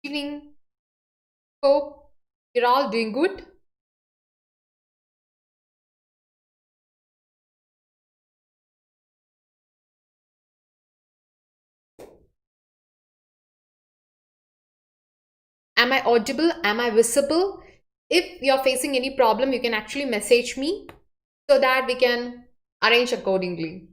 Evening. Hope you're all doing good. Am I audible? Am I visible? If you're facing any problem, you can actually message me so that we can arrange accordingly.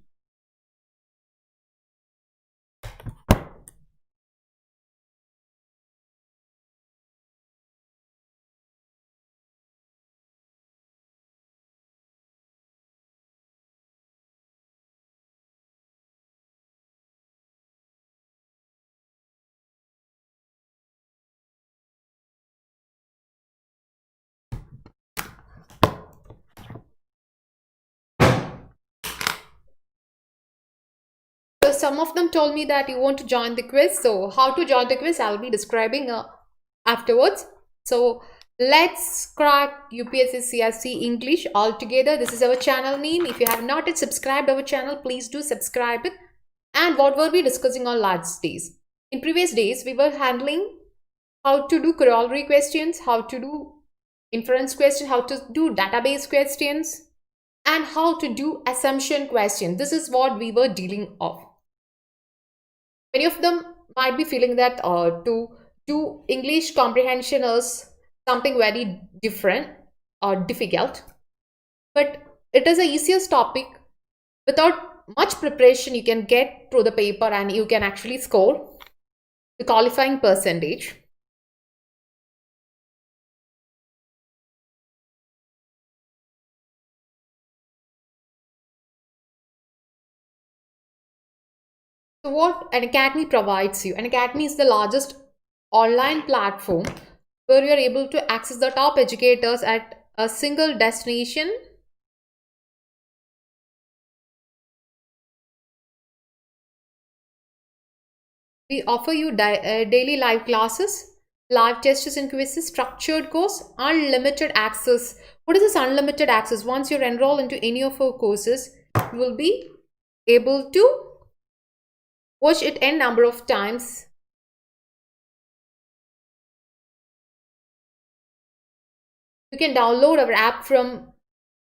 So some of them told me that you want to join the quiz. So how to join the quiz, I'll be describing afterwards. So let's crack UPSC CSE English all together. This is our channel name. If you have not yet subscribed our channel, please do subscribe it. And what were we discussing on last days? In previous days, we were handling how to do corollary questions, how to do inference questions, how to do database questions, and how to do assumption questions. This is what we were dealing of. Many of them might be feeling that to do English comprehension is something very different or difficult, but it is the easiest topic. Without much preparation, you can get through the paper and you can actually score the qualifying percentage. So what Unacademy provides you? Unacademy is the largest online platform where you are able to access the top educators at a single destination. We offer you daily live classes, live tests and quizzes, structured course, unlimited access. What is this unlimited access? Once you're enrolled into any of our courses, you will be able to watch it n number of times. You can download our app from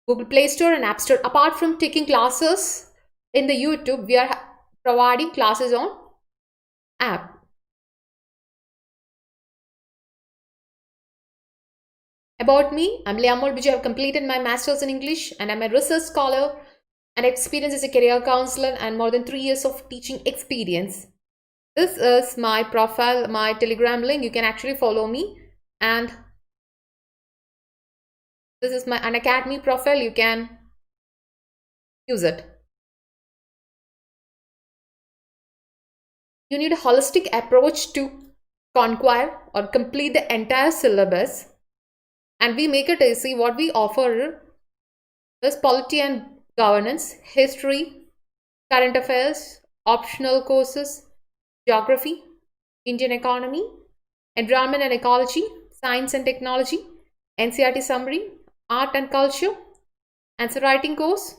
Google Play Store and App Store. Apart from taking classes in the YouTube, we are providing classes on app. About me, I'm Liyamol Biju. I've completed my master's in English and I'm a research scholar and experience as a career counselor and more than 3 years of teaching experience. This is my profile, my Telegram link. You can actually follow me, and this is my Unacademy profile. You can use it. You need a holistic approach to conquer or complete the entire syllabus, and we make it easy. What we offer is polity and governance, history, current affairs, optional courses, geography, Indian economy, environment and ecology, science and technology, NCERT summary, art and culture, answer writing course,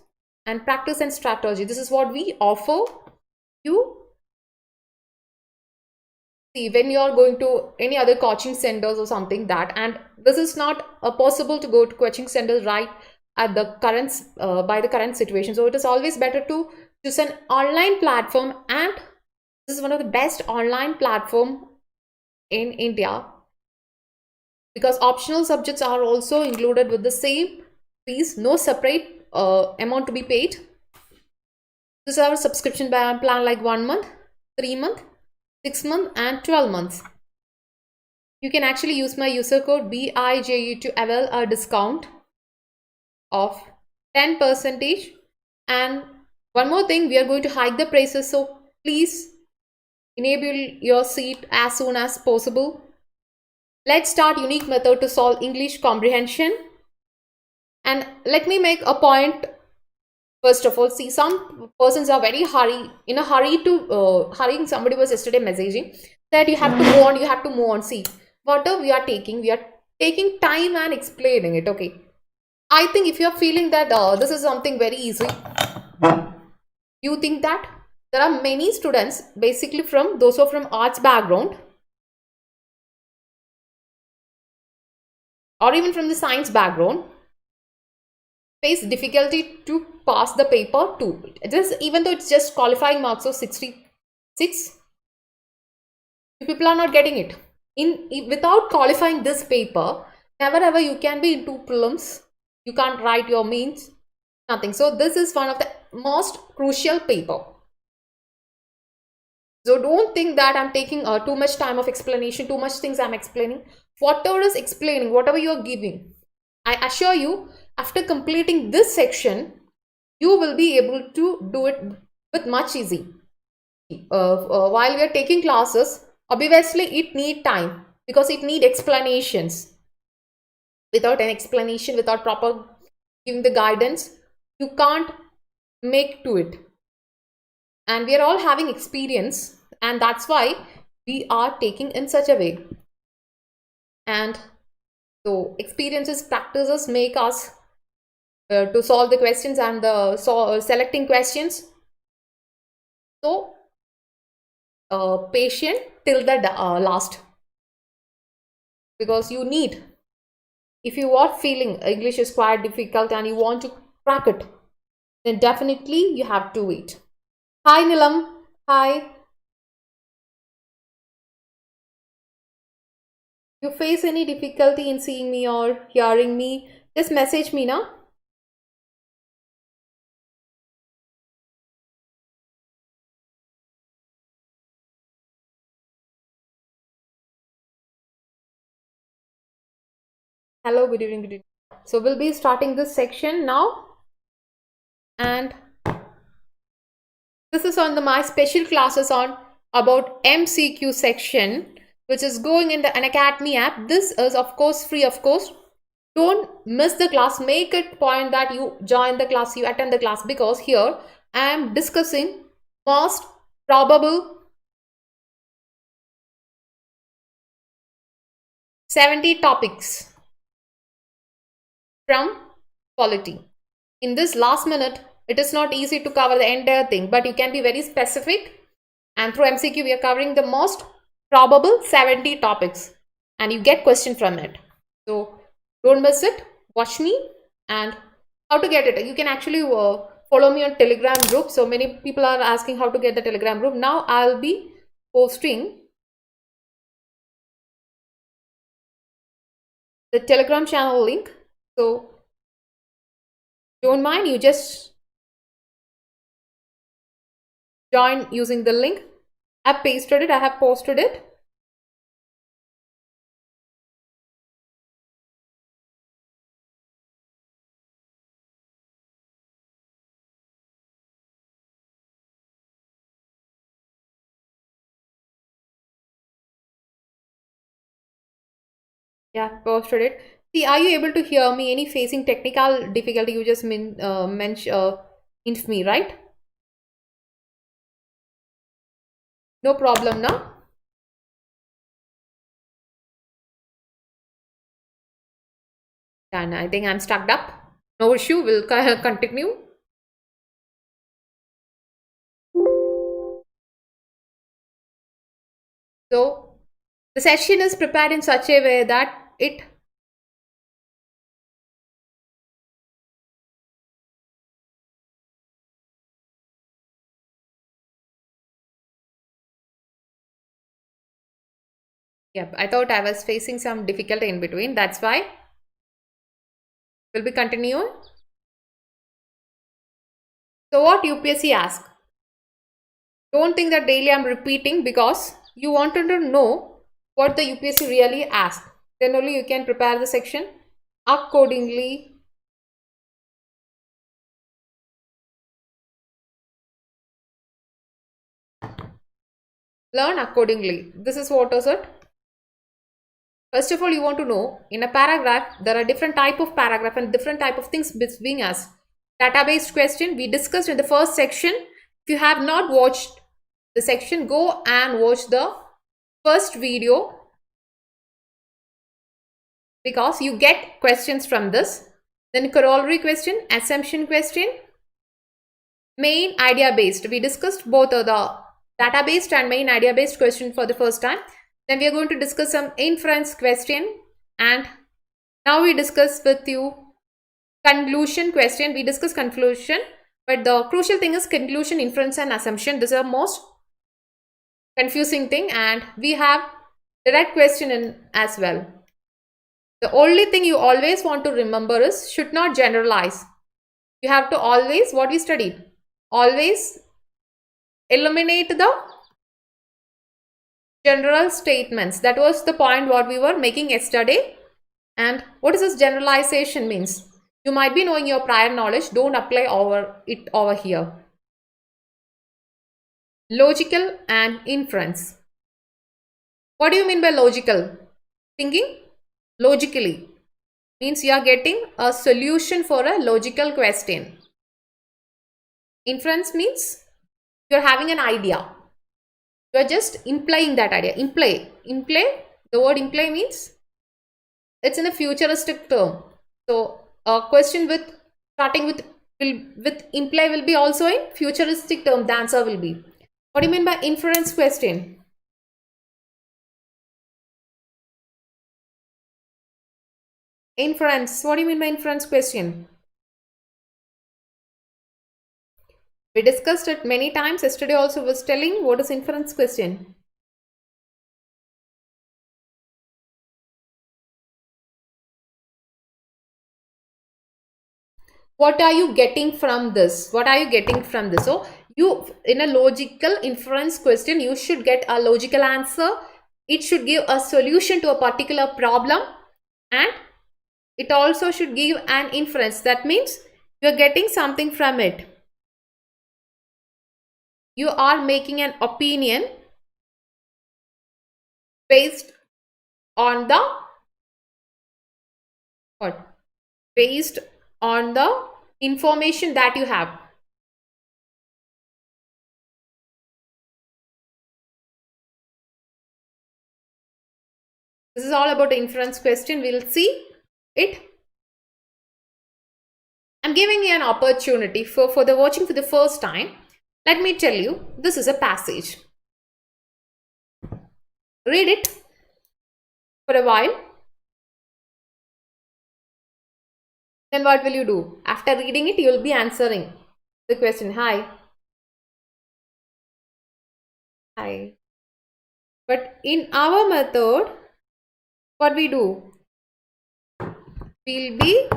and practice and strategy. This is what we offer you. See, when you are going to any other coaching centers or something that, and this is not possible to go to coaching centers right at the current by the current situation. So it is always better to choose an online platform, and this is one of the best online platform in India because optional subjects are also included with the same fees, no separate amount to be paid. This is our subscription plan like 1 month, 3 month, 6 month and 12 months. You can actually use my user code BIJU to avail a discount of 10%. And one more thing, we are going to hike the prices, so please enable your seat as soon as possible. Let's start unique method to solve English comprehension. And let me make a point. First of all, see, some persons are very in a hurry to hurrying. Somebody was yesterday messaging that you have to move on, you have to move on. See, whatever we are taking time and explaining it. Okay, I think if you are feeling that this is something very easy, you think that there are many students basically from those who are from arts background or even from the science background face difficulty to pass the paper too. Just even though it's just qualifying marks of 66, people are not getting it. Without qualifying this paper, never ever you can be into prelims. You can't write your means, nothing. So this is one of the most crucial paper. So don't think that I'm taking too much time of explanation, too much things I'm explaining. Whatever is explaining, whatever you're giving, I assure you, after completing this section, you will be able to do it with much easy. While we are taking classes, obviously it need time because it need explanations. Without an explanation, without proper giving the guidance, you can't make to it. And we are all having experience, and that's why we are taking in such a way. And so experiences, practices make us to solve the questions and the selecting questions. So patient till the last, because you need, if you are feeling English is quite difficult and you want to crack it, then definitely you have to wait. Hi Nilam. Hi. You face any difficulty in seeing me or hearing me, just message me now. Hello, good evening, good evening. So we'll be starting this section now, and this is on my special classes on about MCQ section, which is going in the Unacademy app. This is of course free, of course. Don't miss the class. Make it point that you join the class, you attend the class, because here I am discussing most probable 70 topics from polity. In this last minute, it is not easy to cover the entire thing, but you can be very specific. And through MCQ, we are covering the most probable 70 topics, and you get question from it. So don't miss it. Watch me. And how to get it? You can actually follow me on Telegram group. So many people are asking how to get the Telegram group. Now I'll be posting the Telegram channel link. So don't mind, you just join using the link. I've pasted it, I have posted it. Yeah, posted it. See, are you able to hear me? Any facing technical difficulty? You just mention me, right? No problem now. And I think I'm stuck up. No issue. We'll continue. So the session is prepared in such a way that it yeah, I thought I was facing some difficulty in between. That's why we'll be continuing. So what UPSC ask? Don't think that daily I'm repeating, because you wanted to know what the UPSC really asks. Then only you can prepare the section accordingly. Learn accordingly. This is what is it. First of all, you want to know, in a paragraph, there are different type of paragraph and different type of things being asked. Database question we discussed in the first section. If you have not watched the section, go and watch the first video, because you get questions from this. Then corollary question, assumption question, main idea based. We discussed both of the data based and main idea based question for the first time. Then we are going to discuss some inference question, and now we discuss with you conclusion question. We discuss conclusion, but the crucial thing is conclusion, inference and assumption. This is the most confusing thing, and we have direct question in as well. The only thing you always want to remember is should not generalize. You have to always, what we studied, always eliminate the general statements. That was the point what we were making yesterday. And what is this generalization means? You might be knowing your prior knowledge, don't apply it over here. Logical and inference. What do you mean by logical? Thinking logically means you are getting a solution for a logical question. Inference means you are having an idea. You are just implying that idea. Imply. The word imply means it's in a futuristic term. So a question with starting with imply will be also in futuristic term. The answer will be. What do you mean by inference question? Inference. What do you mean by inference question? We discussed it many times. Yesterday also was telling what is inference question. What are you getting from this? What are you getting from this? So you, in a logical inference question, you should get a logical answer. It should give a solution to a particular problem, and it also should give an inference. That means you are getting something from it. You are making an opinion based on the what? Based on the information that you have. This is all about the inference question. We'll see it. I'm giving you an opportunity for the watching for the first time. Let me tell you, this is a passage. Read it for a while. Then what will you do? After reading it, you will be answering the question. Hi. Hi. But in our method, what we do? We'll be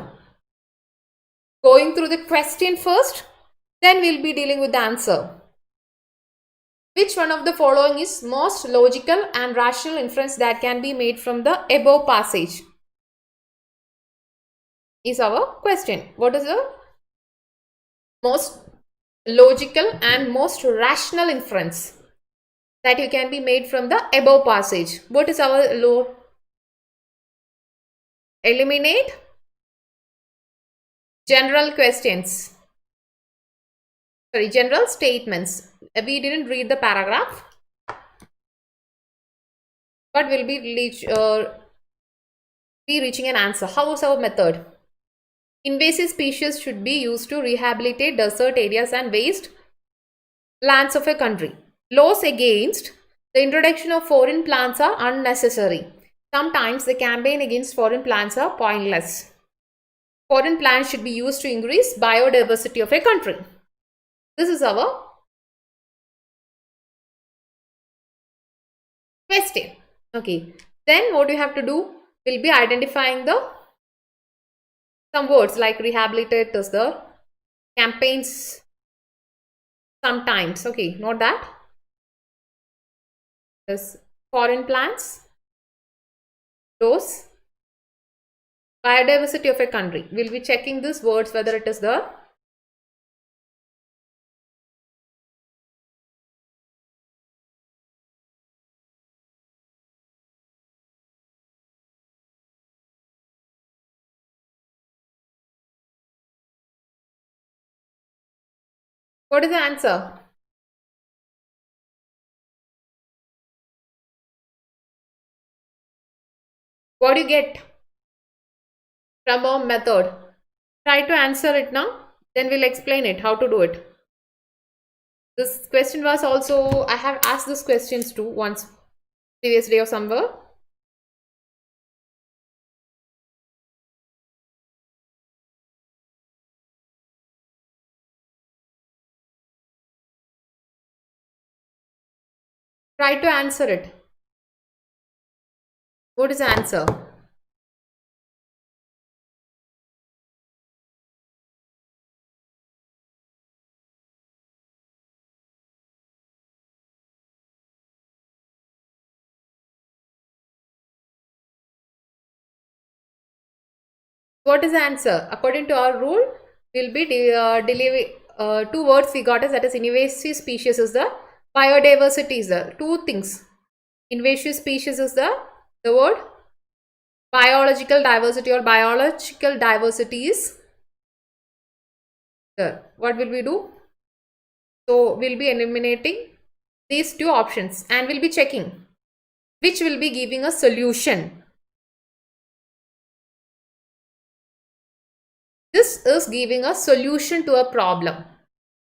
going through the question first, then we'll be dealing with the answer. Which one of the following is most logical and rational inference that can be made from the above passage? Is our question. What is the most logical and most rational inference that you can be made from the above passage? What is our law? Eliminate general questions. Sorry, general statements. We didn't read the paragraph, but we'll be reaching an answer. How is our method? Invasive species should be used to rehabilitate desert areas and waste lands of a country. Laws against the introduction of foreign plants are unnecessary. Sometimes the campaign against foreign plants are pointless. Foreign plants should be used to increase biodiversity of a country. This is our question. Okay. Then what you have to do will be identifying some words like rehabilitate is the campaigns sometimes. Okay, not that. This foreign plants, those biodiversity of a country. We'll be checking these words whether it is the what is the answer? What do you get from our method? Try to answer it now. Then we'll explain it, how to do it. This question was also, I have asked this questions too once previous day or somewhere. Try to answer it. What is the answer? What is the answer? According to our rule, will be deliver two words we got is, that is invasive species is the biodiversity is the two things. Invasive species is the word, biological diversity or biological diversity is there. What will we do? So we'll be eliminating these two options and we'll be checking which will be giving a solution. This is giving a solution to a problem.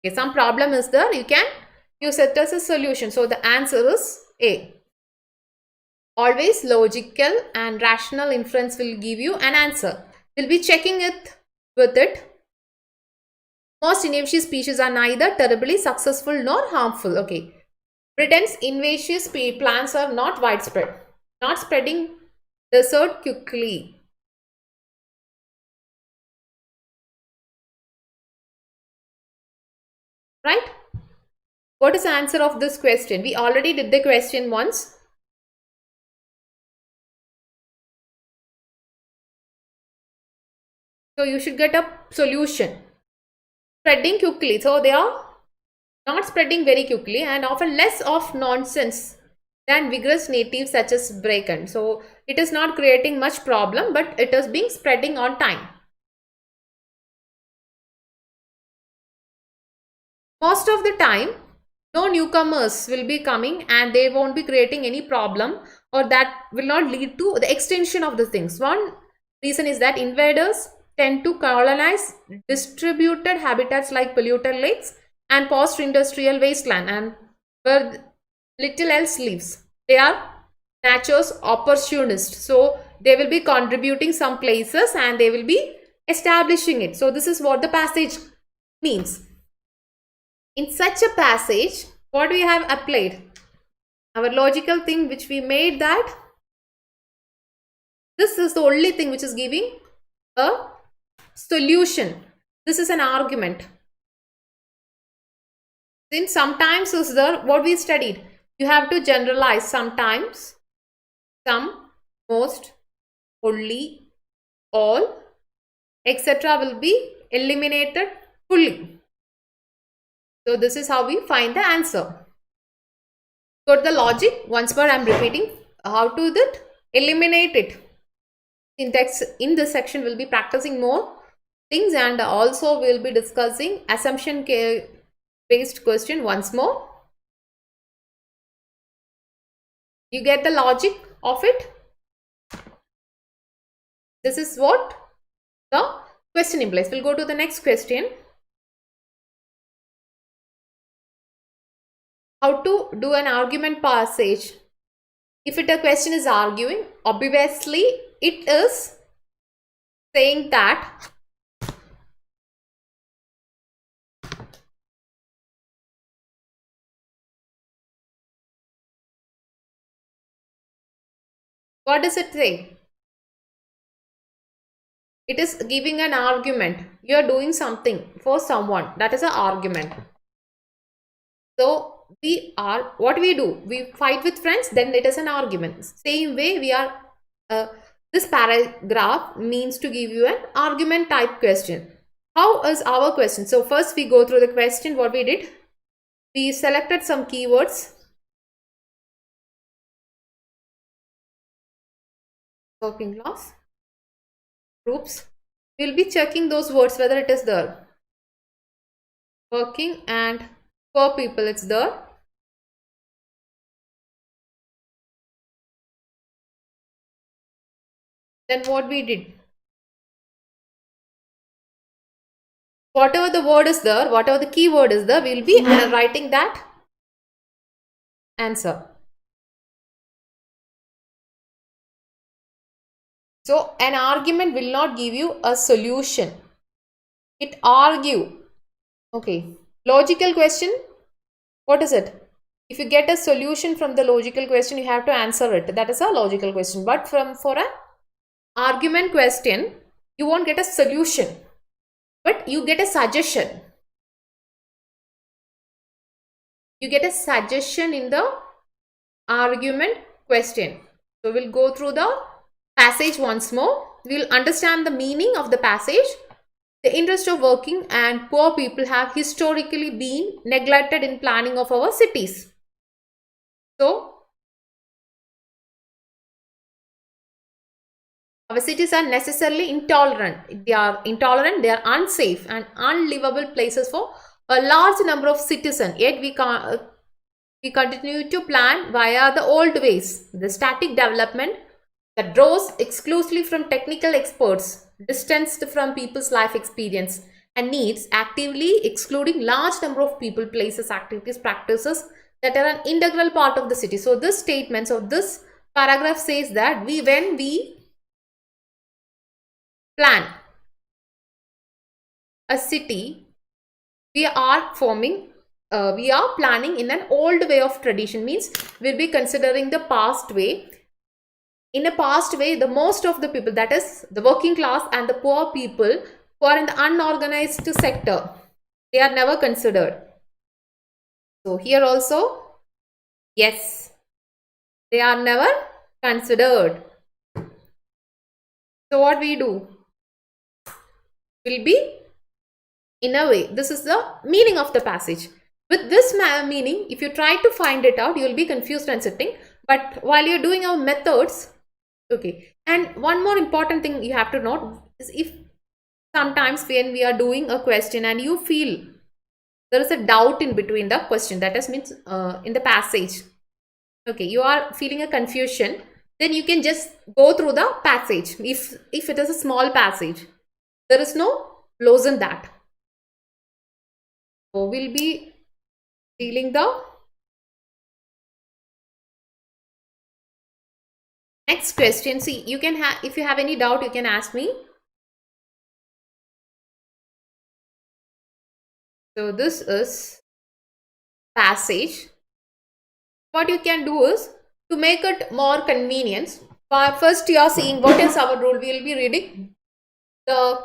Okay, some problem is there, you can use it as a solution. So the answer is A. Always logical and rational inference will give you an answer. We'll be checking it with it. Most invasive species are neither terribly successful nor harmful. Okay. Britain's invasive plants are not widespread, not spreading desert quickly. Right? What is the answer of this question? We already did the question once. So you should get a solution. Spreading quickly. So they are not spreading very quickly and often less of nonsense than vigorous natives such as Bracken. So it is not creating much problem, but it is being spreading on time. Most of the time, no newcomers will be coming and they won't be creating any problem, or that will not lead to the extension of the things. One reason is that invaders tend to colonize distributed habitats like polluted lakes and post-industrial wasteland, and where little else lives. They are nature's opportunists. So they will be contributing some places and they will be establishing it. So this is what the passage means. In such a passage, what we have applied? Our logical thing which we made, that this is the only thing which is giving a solution. This is an argument. Since sometimes is there, what we studied, you have to generalize sometimes, some, most, only, all, etc. will be eliminated fully. So this is how we find the answer. So the logic, once more I am repeating, how to that eliminate it. Syntax in this section will be practicing more things, and also we will be discussing assumption based question once more. You get the logic of it. This is what the question implies. We'll go to the next question. How to do an argument passage. If a question is arguing, obviously it is saying that what does it say? It is giving an argument. You are doing something for someone. That is an argument. So we are, what we do? We fight with friends, then it is an argument. Same way we are, this paragraph means to give you an argument type question. How is our question? So first we go through the question. What we did? We selected some keywords. Working class groups. We'll be checking those words whether it is there. Working and poor people, it's there. Then what we did? whatever the word is there, whatever the keyword is there, we will be writing that answer. So an argument will not give you a solution. It argue. Okay. Logical question. What is it? If you get a solution from the logical question, you have to answer it. That is a logical question. But for an argument question, you won't get a solution, but you get a suggestion. You get a suggestion in the argument question. So we'll go through the passage once more. We'll understand the meaning of the passage. The interest of working and poor people have historically been neglected in planning of our cities. So our cities are necessarily intolerant. They are intolerant, they are unsafe and unlivable places for a large number of citizens. Yet we continue to plan via the old ways. The static development that draws exclusively from technical experts, distanced from people's life experience and needs, actively excluding large number of people, places, activities, practices that are an integral part of the city. So this statement, so this paragraph says that when we plan a city, we are planning in an old way of tradition, means we'll be considering the past way. In a past way, the most of the people, that is the working class and the poor people who are in the unorganized sector, they are never considered. So here also, yes, they are never considered. So what we do will be, in a way, this is the meaning of the passage. With this meaning, if you try to find it out, you will be confused and sitting. But while you're doing our methods, okay. And one more important thing you have to note is, if sometimes when we are doing a question and you feel there is a doubt in between the question, that is means in the passage, okay, you are feeling a confusion, then you can just go through the passage. If it is a small passage, there is no flaws in that. So we'll be dealing the next question. See, you can have, if you have any doubt, you can ask me. So this is passage. What you can do is, to make it more convenient, first you are seeing what is our rule. We will be reading the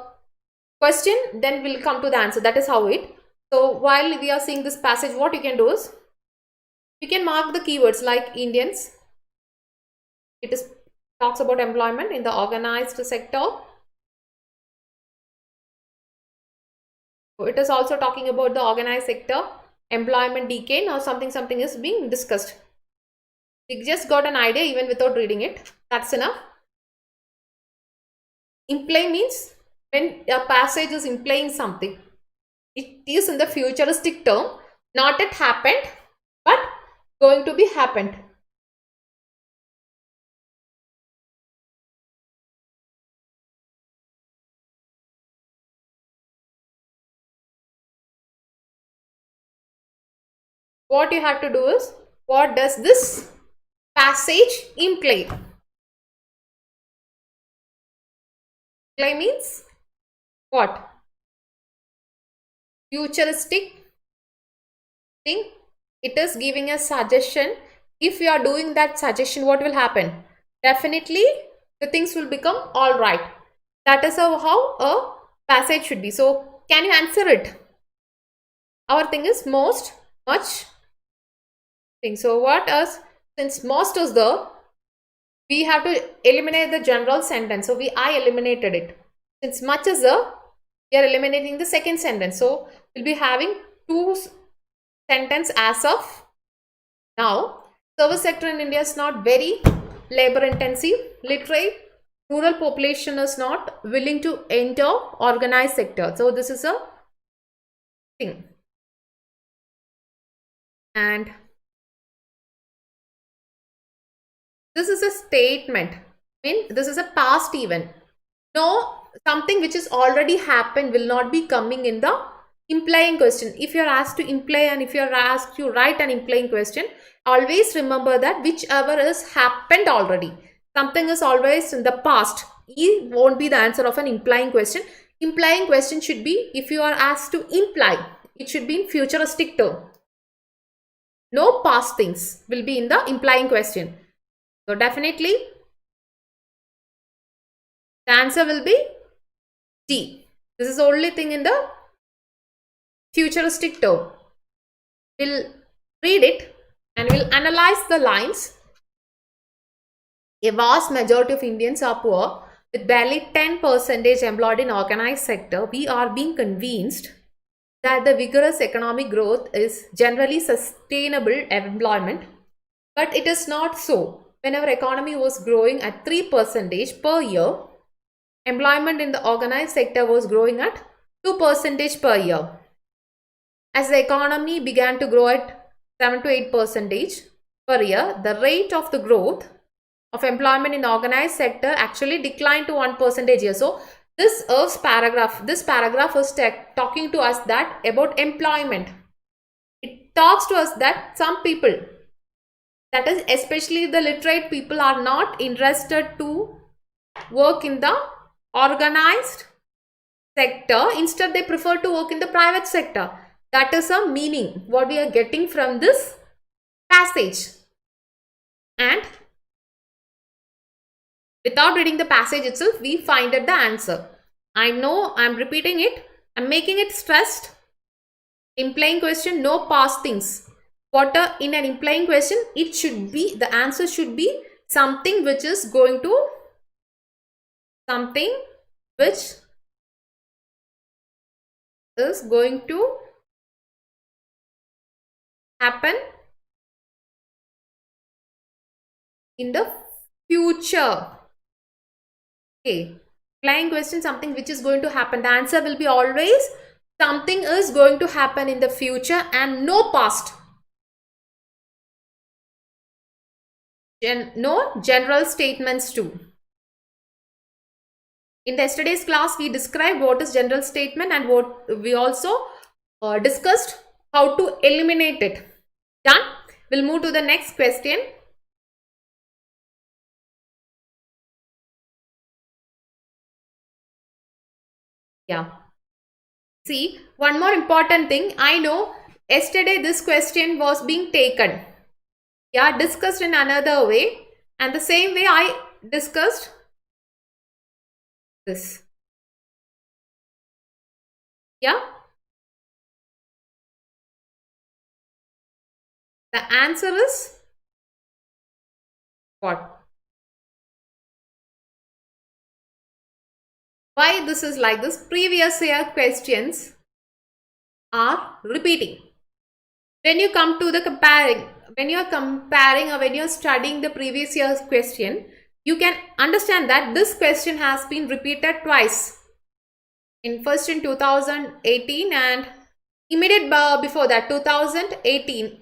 question, then we'll come to the answer. That is how it. So while we are seeing this passage, what you can do is, you can mark the keywords like Indians. It is talks about employment in the organized sector. So it is also talking about the organized sector, employment decay, or something is being discussed. We just got an idea even without reading it. That's enough. Imply means when a passage is implying something, it is in the futuristic term, not it happened, but going to be happened. What you have to do is, what does this passage imply? Imply means what? Futuristic thing. It is giving a suggestion. If you are doing that suggestion, what will happen? Definitely the things will become all right. That is how a passage should be. So can you answer it? Our thing is most, much thing. So what is, since most is there, we have to eliminate the general sentence. So I eliminated it. Since much is there, we are eliminating the second sentence. So we'll be having two sentence as of now. Service sector in India is not very labor intensive. Literally, rural population is not willing to enter organized sector. So this is a thing. And this is a statement. I mean, this is a past event. No something which is already happened will not be coming in the implying question. If you are asked to imply and if you are asked to write an implying question, always remember that whichever is happened already. Something is always in the past. E won't be the answer of an implying question. Implying question should be, if you are asked to imply, it should be in futuristic term. No past things will be in the implying question. So definitely the answer will be D. This is the only thing in the futuristic term. We'll read it and we'll analyze the lines. A vast majority of Indians are poor, with barely 10% employed in organized sector. We are being convinced that the vigorous economic growth is generally sustainable employment, but it is not so. When our economy was growing at 3% per year, employment in the organized sector was growing at 2% per year. As the economy began to grow at 7 to 8% per year, the rate of the growth of employment in the organized sector actually declined to 1% a year. So this paragraph is talking to us that about employment. It talks to us that some people, that is especially the literate people, are not interested to work in the organized sector. Instead, they prefer to work in the private sector. That is a meaning what we are getting from this passage. And without reading the passage itself, we find out the answer. I know I'm repeating it. I'm making it stressed. Implying question, no past things. In an implying question, it should be, the answer should be something which is going to, happen in the future. Okay. Implying question, something which is going to happen. The answer will be always something is going to happen in the future and no past. No general statements too. In yesterday's class, we described what is general statement and what we also discussed how to eliminate it. Done? We'll move to the next question. Yeah. See, one more important thing. I know yesterday this question was being taken. Yeah, discussed in another way. And the same way I discussed this. Yeah. The answer is what? Why this is like this? Previous year questions are repeating. When you come to the comparing, when you are comparing or when you are studying the previous year's question, you can understand that this question has been repeated twice. First in 2018 and immediate before that 2019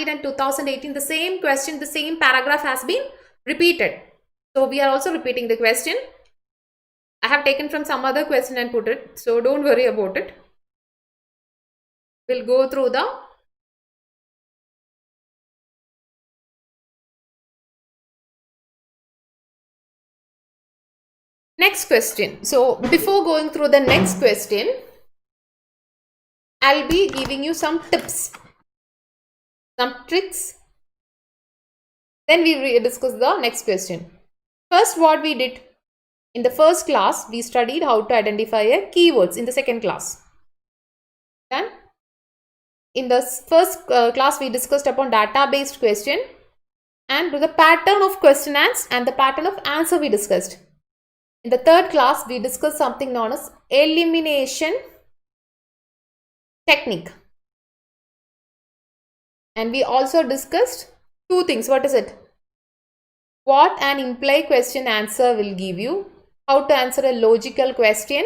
and 2018, the same question, the same paragraph has been repeated. So we are also repeating the question. I have taken from some other question and put it, so don't worry about it. We'll go through the next question. So before going through the next question, I'll be giving you some tips, some tricks. Then we discuss the next question. First, what we did in the first class, we studied how to identify keywords in the second class. Then in the first class, we discussed upon data-based question and the pattern of question and the pattern of answer we discussed. In the third class, we discussed something known as elimination technique. And we also discussed two things. What is it? What an imply question answer will give you. How to answer a logical question.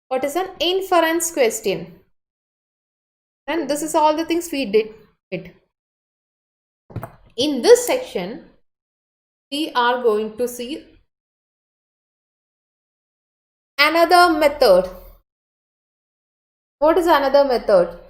What is an inference question? And this is all the things we did. In this section, we are going to see Another method. What is another method?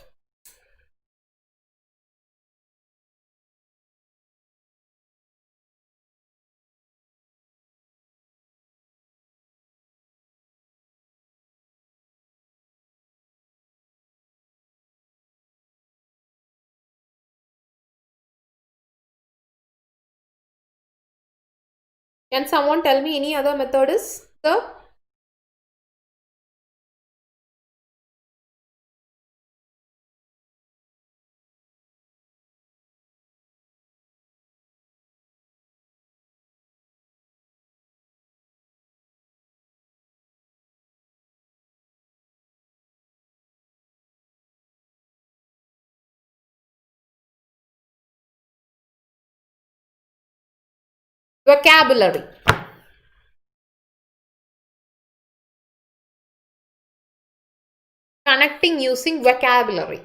Can someone tell me any other method is the vocabulary? Connecting using vocabulary.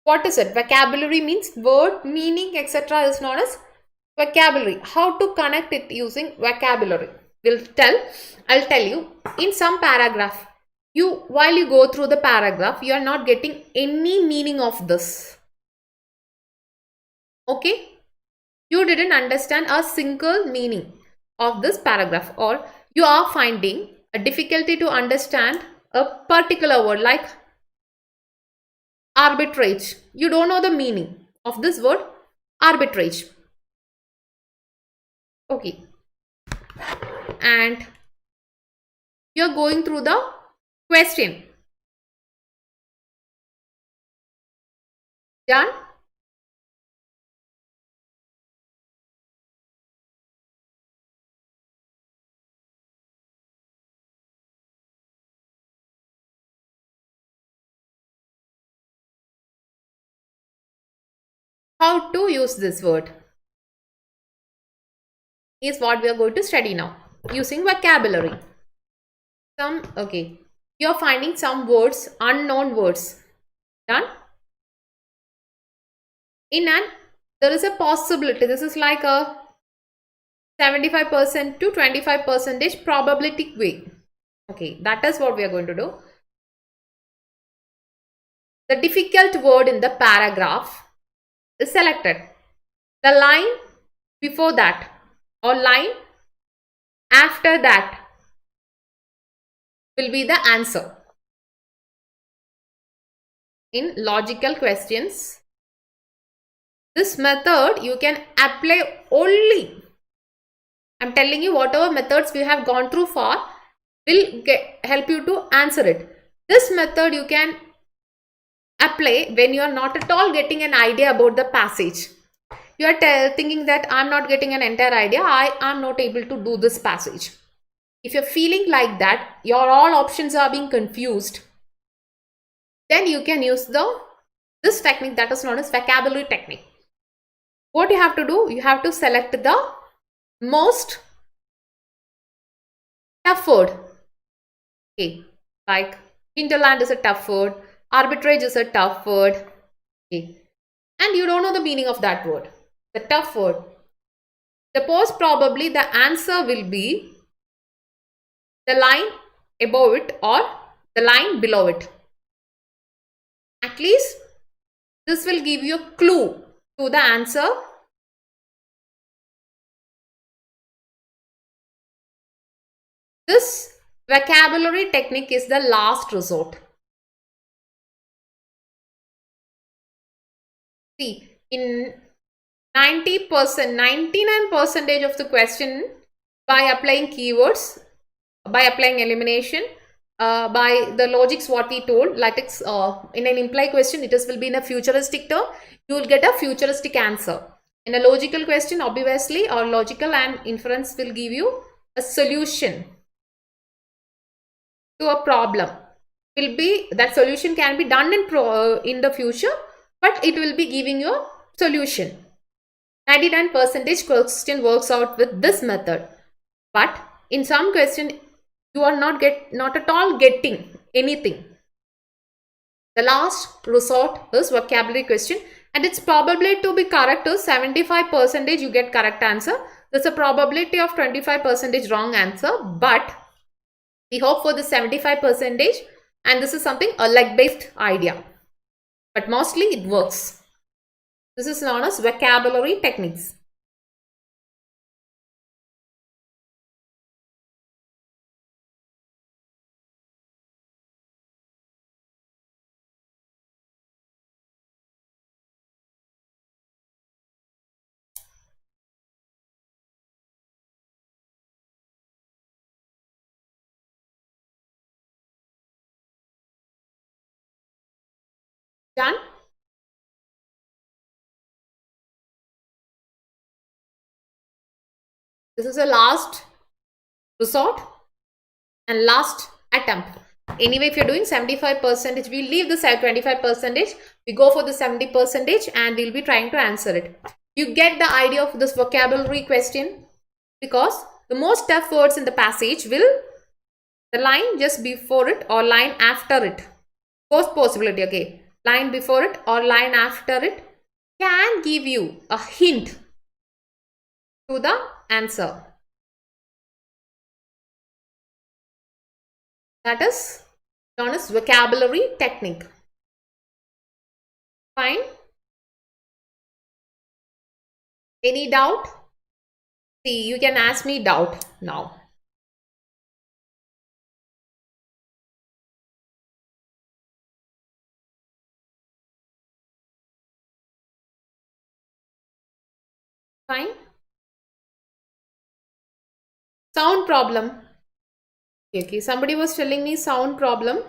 What is it? Vocabulary means word, meaning, etc. is known as vocabulary. How to connect it using vocabulary? I'll tell you in some paragraph. While you go through the paragraph, you are not getting any meaning of this. Okay? You didn't understand a single meaning of this paragraph, or you are finding a difficulty to understand a particular word like arbitrage. You don't know the meaning of this word arbitrage. Okay. And you're going through the question. Done? How to use this word is what we are going to study now using vocabulary. Okay, you're finding some words, unknown words. Done? There is a possibility, this is like a 75% to 25% probability way. Okay, that is what we are going to do. The difficult word in the paragraph is selected. The line before that or line after that will be the answer. In logical questions, this method you can apply only. I'm telling you, whatever methods we have gone through for will help you to answer it. This method you can apply when you are not at all getting an idea about the passage. You are thinking that I'm not getting an entire idea, I am not able to do this passage. If you're feeling like that, your all options are being confused, then you can use this technique that is known as vocabulary technique. What you have to do, you have to select the most tough word. Okay, like hinterland is a tough word, arbitrage is a tough word. Okay, and you don't know the meaning of that word, the tough word. Suppose probably the answer will be the line above it or the line below it. At least this will give you a clue to the answer. This vocabulary technique is the last resort. See, in 90%, 99% of the question, by applying keywords, by applying elimination, by the logics what we told, like it's in an imply question, it will be in a futuristic term, you will get a futuristic answer. In a logical question, obviously, or logical and inference will give you a solution to a problem. Will be that solution can be done in the future, but it will be giving you a solution. 99% question works out with this method, but in some question you are not at all getting anything. The last resort is vocabulary question, and its probability to be correct is 75% you get correct answer. There's a probability of 25% wrong answer, but We hope for the 75 percentage, and this is something a leg-based idea, but mostly it works. This is known as vocabulary techniques. Done? This is a last resort and last attempt. Anyway, if you're doing 75 percentage, we leave the 25 percentage, we go for the 70 percentage, and we'll be trying to answer it. You get the idea of this vocabulary question, because the most tough words in the passage will the line just before it or line after it. First possibility, okay, line before it or line after it can give you a hint to the answer. That is known as vocabulary technique. Fine. Any doubt? See, you can ask me doubt now. Fine. Sound problem. Okay, somebody was telling me sound problem.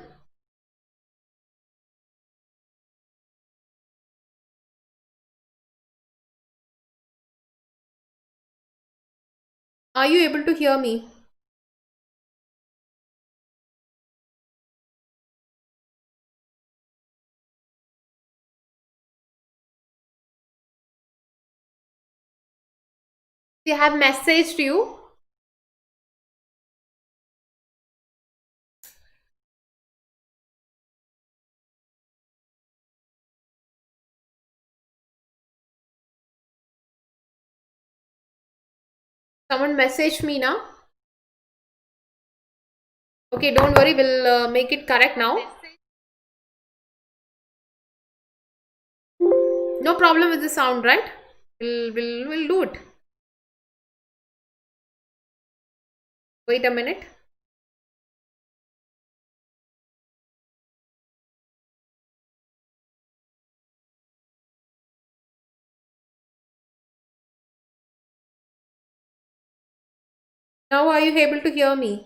Are you able to hear me? They have messaged you. Someone messaged me now. Okay, don't worry, we'll make it correct now. No problem with the sound, right? We'll do it. Wait a minute. Now are you able to hear me?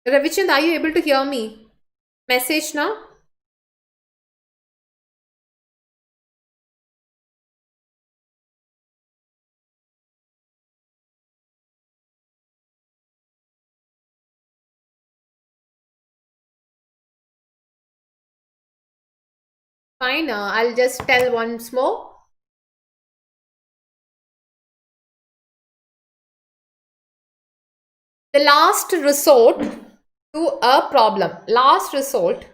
Ravichand, are you able to hear me? Message now. Fine, I'll just tell once more. The last resort to a problem. Last resort.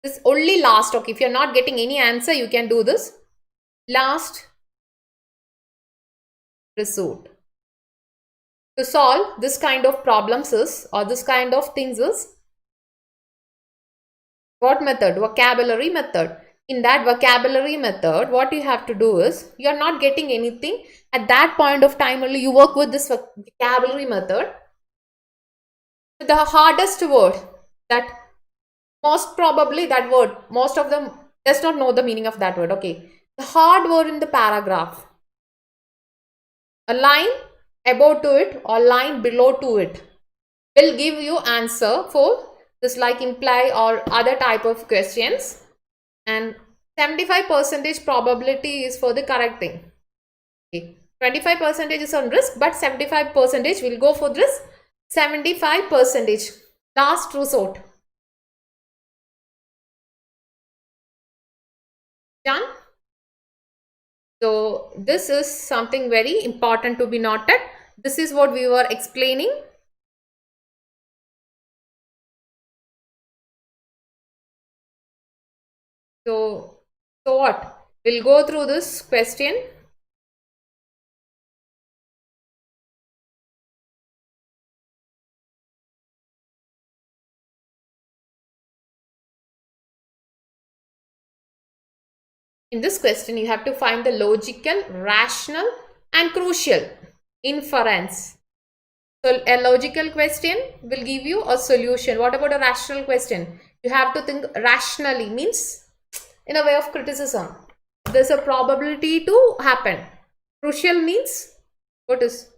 This only last. Okay, if you're not getting any answer, you can do this. Last resort. To solve this kind of problems is, or this kind of things is, what method? Vocabulary method. In that vocabulary method, what you have to do is, you are not getting anything at that point of time only, you work with this vocabulary method. The hardest word, that most probably that word, most of them does not know the meaning of that word. Okay, the hard word in the paragraph, a line above to it or line below to it, will give you answer for this, like imply or other type of questions. And 75 percentage probability is for the correct thing. Okay, 25 percentage is on risk, but 75 percentage will go for this 75 percentage. Last resort. Done? So this is something very important to be noted. This is what we were explaining. So what? We'll go through this question. In this question, you have to find the logical, rational, and crucial inference. So a logical question will give you a solution. What about a rational question? You have to think rationally, means in a way of criticism. There's a probability to happen. Crucial means what is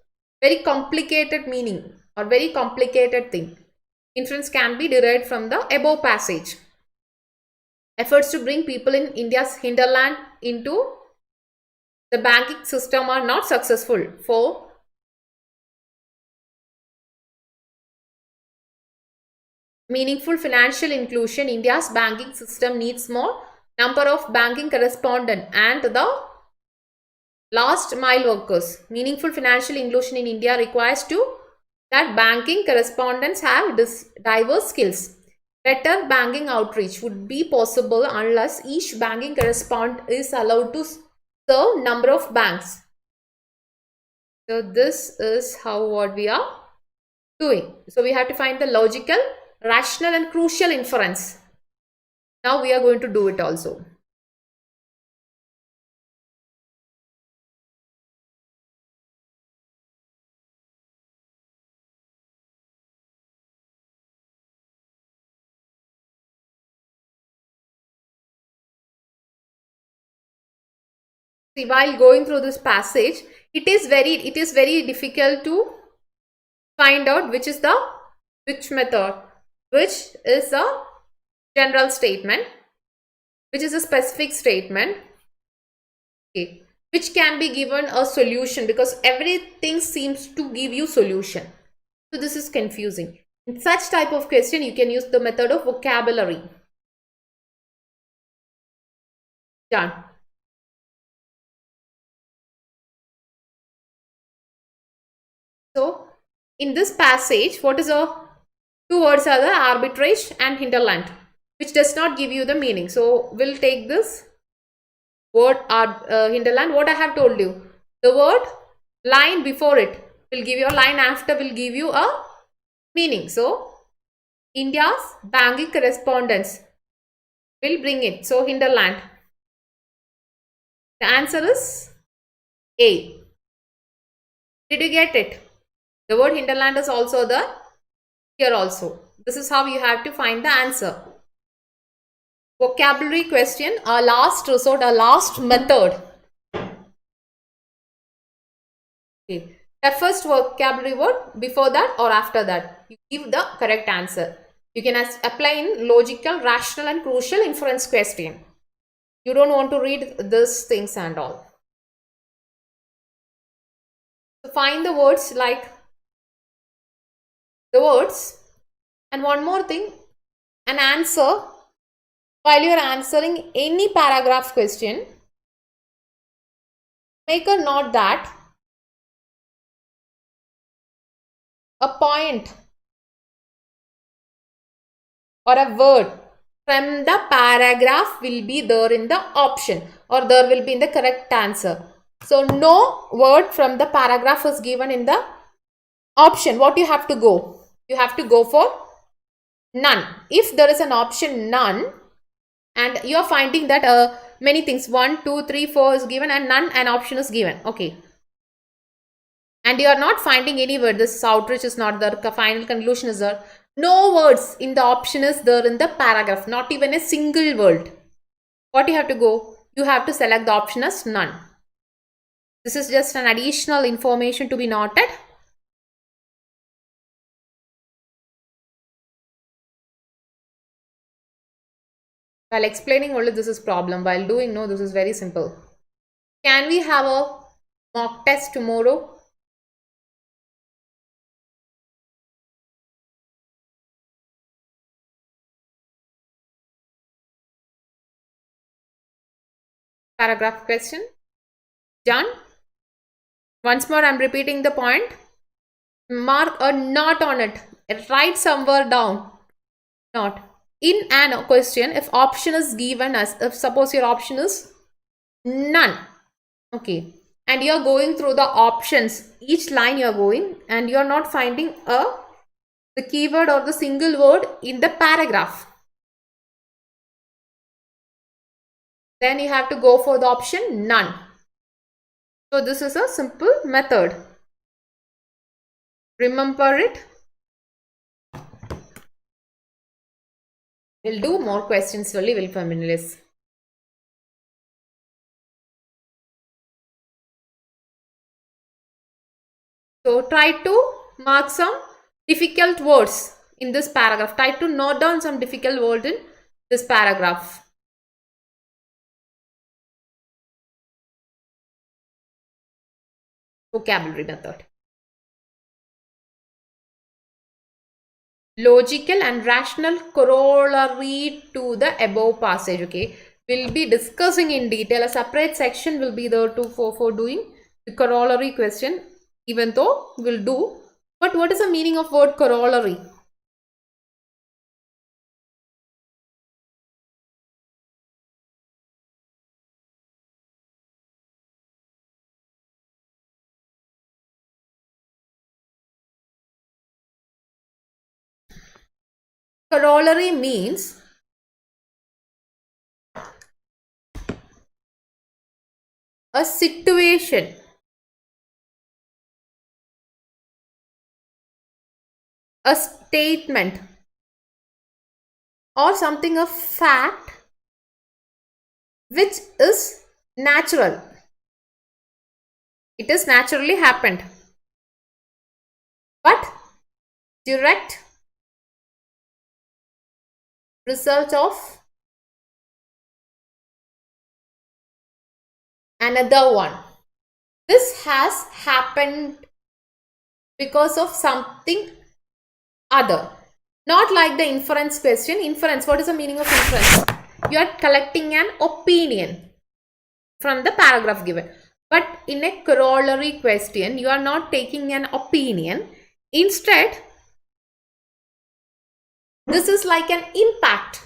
very complicated meaning or very complicated thing. Inference can be derived from the above passage. Efforts to bring people in India's hinterland into the banking system are not successful. For meaningful financial inclusion, India's banking system needs more number of banking correspondent and the last mile workers. Meaningful financial inclusion in India requires that banking correspondents have diverse skills. Better banking outreach would be possible unless each banking correspondent is allowed to serve number of banks. So this is how what we are doing. So we have to find the logical, rational, and crucial inference. Now we are going to do it also. See, while going through this passage, it is very difficult to find out which method, which is a general statement, which is a specific statement, okay, which can be given a solution, because everything seems to give you solution. So this is confusing. In such type of question, you can use the method of vocabulary. Done. So in this passage, what is a two words are the arbitrage and hinterland, which does not give you the meaning. So we'll take this word hinterland. What I have told you, the word line before it will give you a line, after will give you a meaning. So India's banking correspondence will bring it. So hinterland. The answer is A. Did you get it? The word hinterland is also there here also. This is how you have to find the answer. Vocabulary question, our last resort, our last method. Okay. The first vocabulary word, before that or after that, you give the correct answer. You can apply in logical, rational, and crucial inference question. You don't want to read these things and all. So find the words like the words. And one more thing, an answer. While you are answering any paragraph question, make a note that a point or a word from the paragraph will be there in the option, or there will be in the correct answer. So no word from the paragraph is given in the option. What you have to go? You have to go for none. If there is an option none and you are finding that many things 1, 2, 3, 4 is given and none an option is given, okay, and you are not finding any word, this outreach is not there, final conclusion is there, no words in the option is there in the paragraph, not even a single word. What you have to go? You have to select the option as none. This is just an additional information to be noted. While explaining only this is problem, while doing no, this is very simple. Can we have a mock test tomorrow? Paragraph question. Done. Once more, I'm repeating the point. Mark a not on it. Write somewhere down. Not. In an question, if option is given as, if suppose your option is none. Okay. And you're going through the options. Each line you're going and you're not finding the keyword or the single word in the paragraph. Then you have to go for the option none. So this is a simple method. Remember it. We'll do more questions slowly. We'll familiarize. So try to mark some difficult words in this paragraph. Try to note down some difficult words in this paragraph. Vocabulary method. Logical and rational corollary to the above passage. Okay, we'll be discussing in detail. A separate section will be there for doing the corollary question, even though we'll do. But what is the meaning of word corollary? Corollary means a situation, a statement, or something of fact which is natural. It is naturally happened, but direct result of another one. This has happened because of something other. Not like the inference question. Inference, what is the meaning of inference? You are collecting an opinion from the paragraph given. But in a corollary question, you are not taking an opinion. Instead, this is like an impact.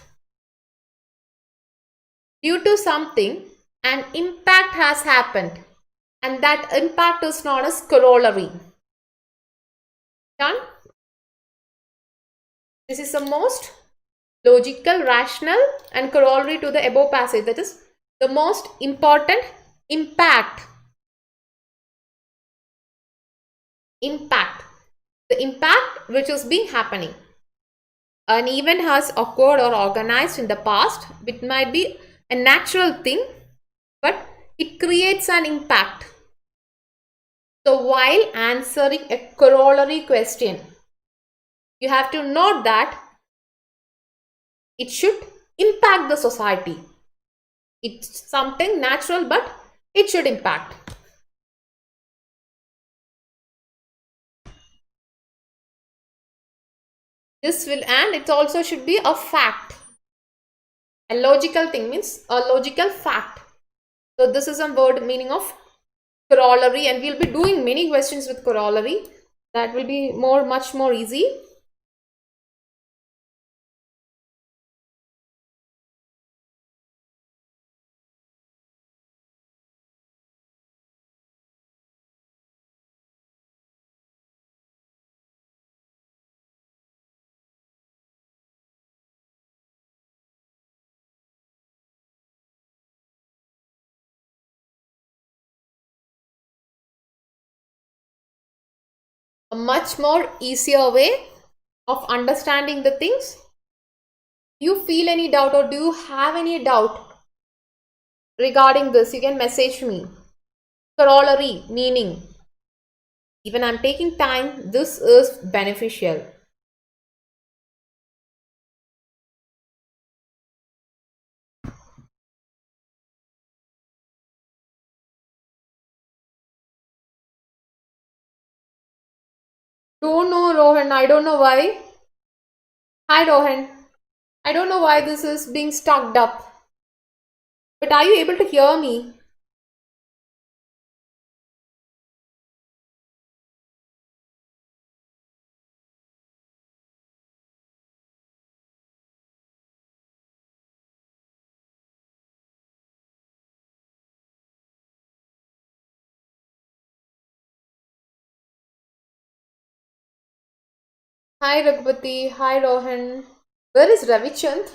Due to something, an impact has happened. And that impact is known as corollary. Done? This is the most logical, rational, and corollary to the above passage. That is the most important impact. Impact. The impact which is being happening. An event has occurred or organized in the past. It might be a natural thing, but it creates an impact. So while answering a corollary question, you have to note that it should impact the society. It's something natural, but it should impact. This will, and it also should be a fact. A logical thing means a logical fact. So this is a word meaning of corollary, and we'll be doing many questions with corollary. That will be much more easy. A much more easier way of understanding the things. Do you feel any doubt or do you have any doubt regarding this? You can message me. Corollary meaning. Even I'm taking time, this is beneficial. Don't know, Rohan. I don't know why. Hi, Rohan. I don't know why this is being stuck up. But are you able to hear me? Hi Raghupati, hi Rohan. Where is Ravichand?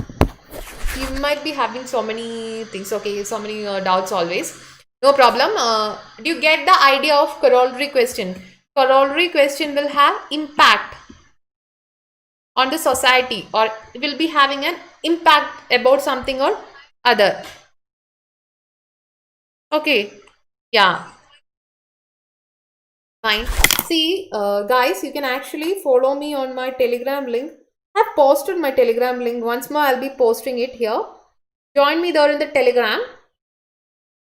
You might be having so many things, okay, so many doubts always. No problem. Do you get the idea of corollary question? Corollary question will have impact on the society, or will be having an impact about something or other. Okay, yeah, fine. See, guys, you can actually follow me on my Telegram link. I've posted my Telegram link. Once more, I'll be posting it here. Join me there in the Telegram,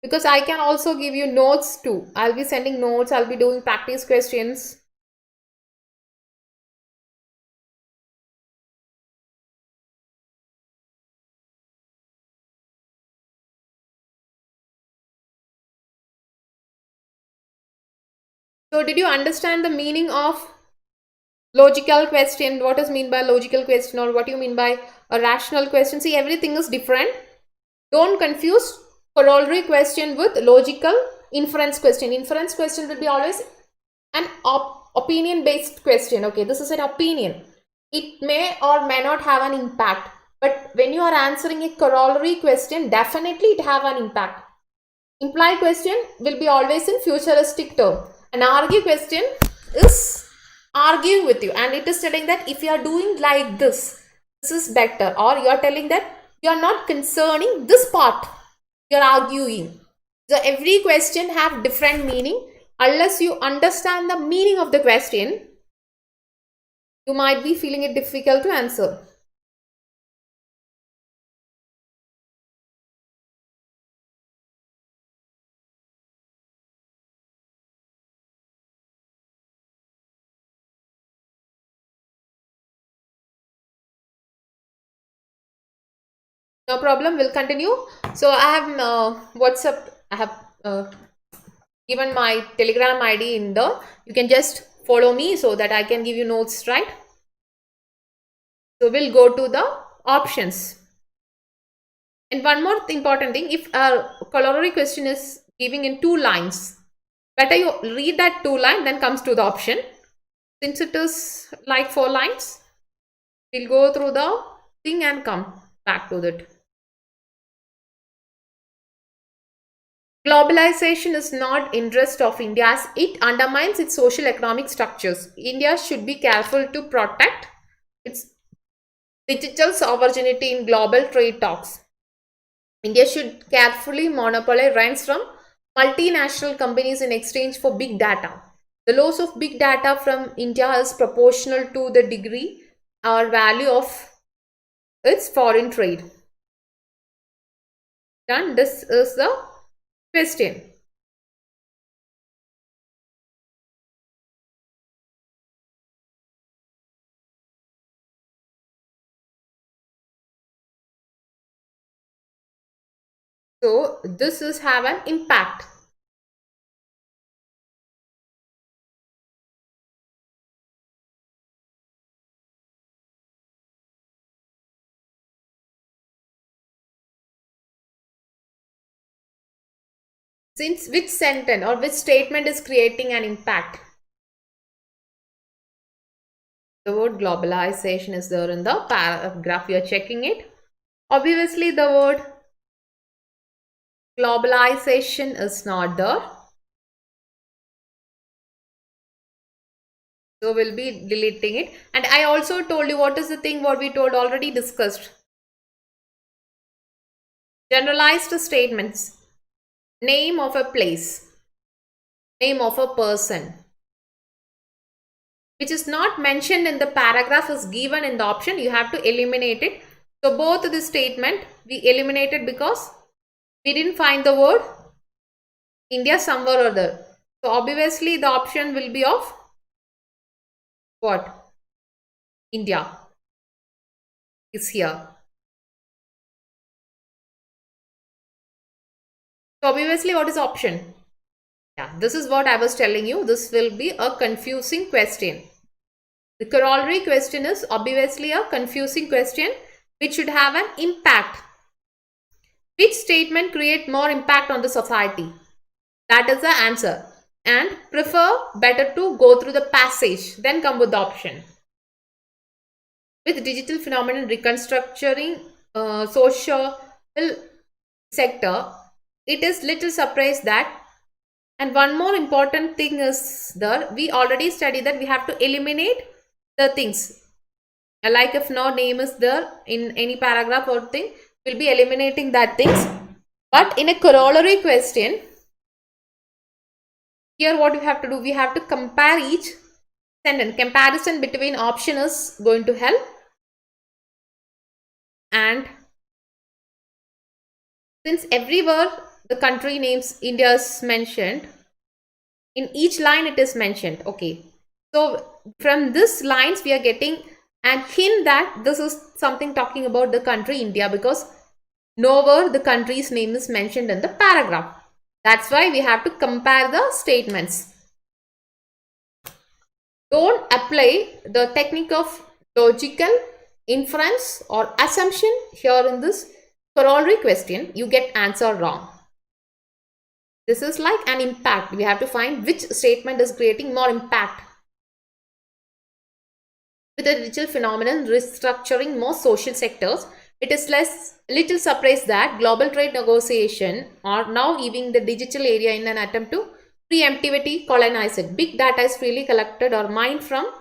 because I can also give you notes too. I'll be sending notes, I'll be doing practice questions. So, did you understand the meaning of logical question? What is mean by logical question, or what do you mean by a rational question? See, everything is different. Don't confuse corollary question with logical inference question. Inference question will be always an opinion based question. Okay, this is an opinion. It may or may not have an impact, but when you are answering a corollary question, definitely it have an impact. Implied question will be always in futuristic term. An argue question is arguing with you, and it is telling that if you are doing like this is better, or you are telling that you are not concerning this part, you are arguing. So every question have different meaning. Unless you understand the meaning of the question, you might be feeling it difficult to answer. No problem, we'll continue. So I have WhatsApp, I have given my Telegram ID in the, you can just follow me so that I can give you notes, right? So we'll go to the options. And one more important thing, if a corollary question is giving in 2 lines, better you read that 2 line, then comes to the option. Since it is like 4 lines, we'll go through the thing and come back to it. Globalization is not interest of India as it undermines its social economic structures. India should be careful to protect its digital sovereignty in global trade talks. India should carefully monopolize rents from multinational companies in exchange for big data. The loss of big data from India is proportional to the degree or value of its foreign trade. Done. This is the question. So this is have an impact. Since which sentence or which statement is creating an impact? The word globalization is there in the paragraph. You are checking it. Obviously, the word globalization is not there. So we'll be deleting it. And I also told you what is the thing what we told already discussed. Generalized statements. Name of a place. Name of a person. Which is not mentioned in the paragraph is given in the option. You have to eliminate it. So both the statement we eliminated because we didn't find the word India somewhere or there. So obviously the option will be of what? India is here. So obviously what is option? Yeah, this is what I was telling you. This will be a confusing question. The corollary question is obviously a confusing question which should have an impact. Which statement create more impact on the society? That is the answer. And prefer better to go through the passage then come with the option. with digital phenomenon reconstructing social sector, it is little surprise that. And one more important thing is that we already studied that we have to eliminate the things. Like if no name is there in any paragraph or thing, we'll be eliminating that things. But in a corollary question, here what we have to do, we have to compare each sentence. Comparison between option is going to help. And since everywhere the country names India is mentioned, in each line it is mentioned. Okay. So from this lines we are getting an hint that this is something talking about the country India, because nowhere the country's name is mentioned in the paragraph. That's why we have to compare the statements. Don't apply the technique of logical inference or assumption here in this corollary question. You get answer wrong. This is like an impact. We have to find which statement is creating more impact. With the digital phenomenon restructuring most social sectors, it is little surprise that global trade negotiations are now leaving the digital area in an attempt to preemptively colonize it. Big data is freely collected or mined from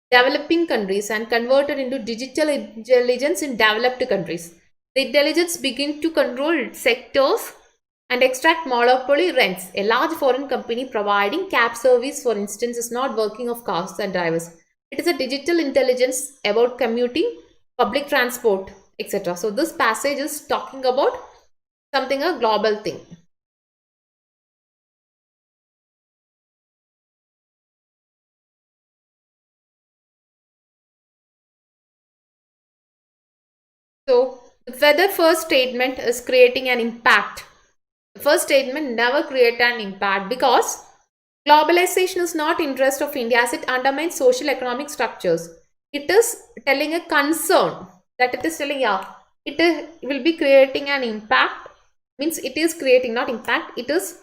developing countries and converted into digital intelligence in developed countries. The intelligence begins to control sectors and extract monopoly rents. A large foreign company providing cab service, for instance, is not working of cars and drivers. It is a digital intelligence about commuting, public transport, etc. So this passage is talking about something, a global thing. So whether first statement is creating an impact. The first statement never create an impact, because globalization is not interest of India as it undermines social economic structures. It is telling a concern that it is telling, yeah, will be creating an impact. Means it is creating, not impact, it is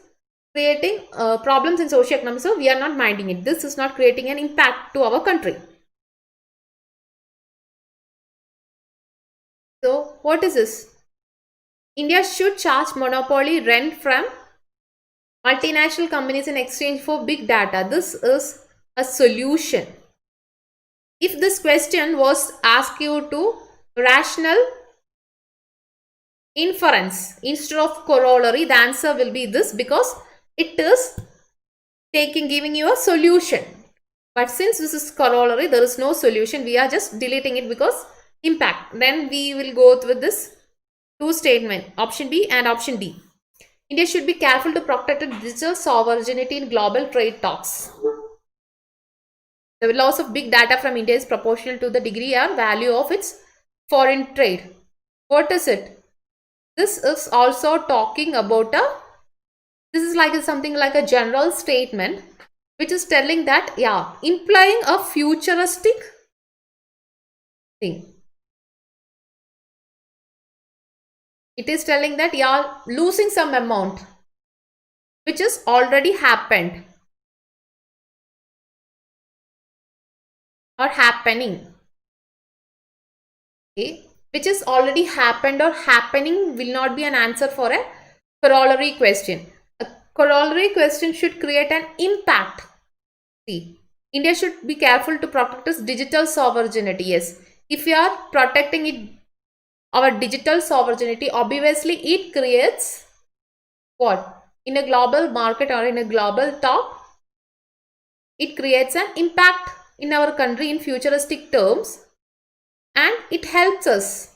creating problems in social economy. So we are not minding it. This is not creating an impact to our country. So what is this? India should charge monopoly rent from multinational companies in exchange for big data. This is a solution. If this question was asked you to rational inference instead of corollary, the answer will be this, because it is giving you a solution. But since this is corollary, there is no solution. We are just deleting it because impact. Then we will go with this two statement, option B and option D. India should be careful to protect its digital sovereignty in global trade talks. The loss of big data from India is proportional to the degree or value of its foreign trade. What is it? This is also talking about this is like something like a general statement, which is telling that, yeah, implying a futuristic thing. It is telling that you are losing some amount which is already happened or happening. Okay, which is already happened or happening will not be an answer for a corollary question. A corollary question should create an impact. See, India should be careful to protect its digital sovereignty. Yes, if we are protecting it, our digital sovereignty, obviously it creates what? In a global market or in a global talk, it creates an impact in our country in futuristic terms, and it helps us.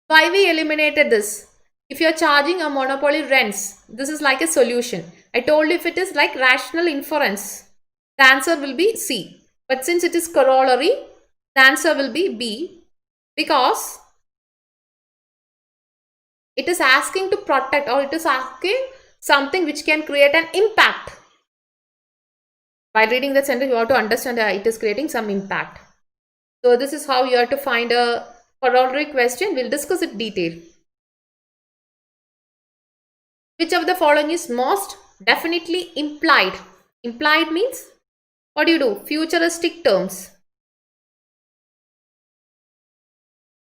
Why we eliminated this? If you are charging a monopoly rents, this is like a solution. I told you if it is like rational inference, the answer will be C. But since it is corollary, the answer will be B, because it is asking to protect, or it is asking something which can create an impact. By reading the sentence, you have to understand that it is creating some impact. So this is how you have to find a corollary question. We'll discuss it in detail. Which of the following is most definitely implied? Implied means, what do? Futuristic terms.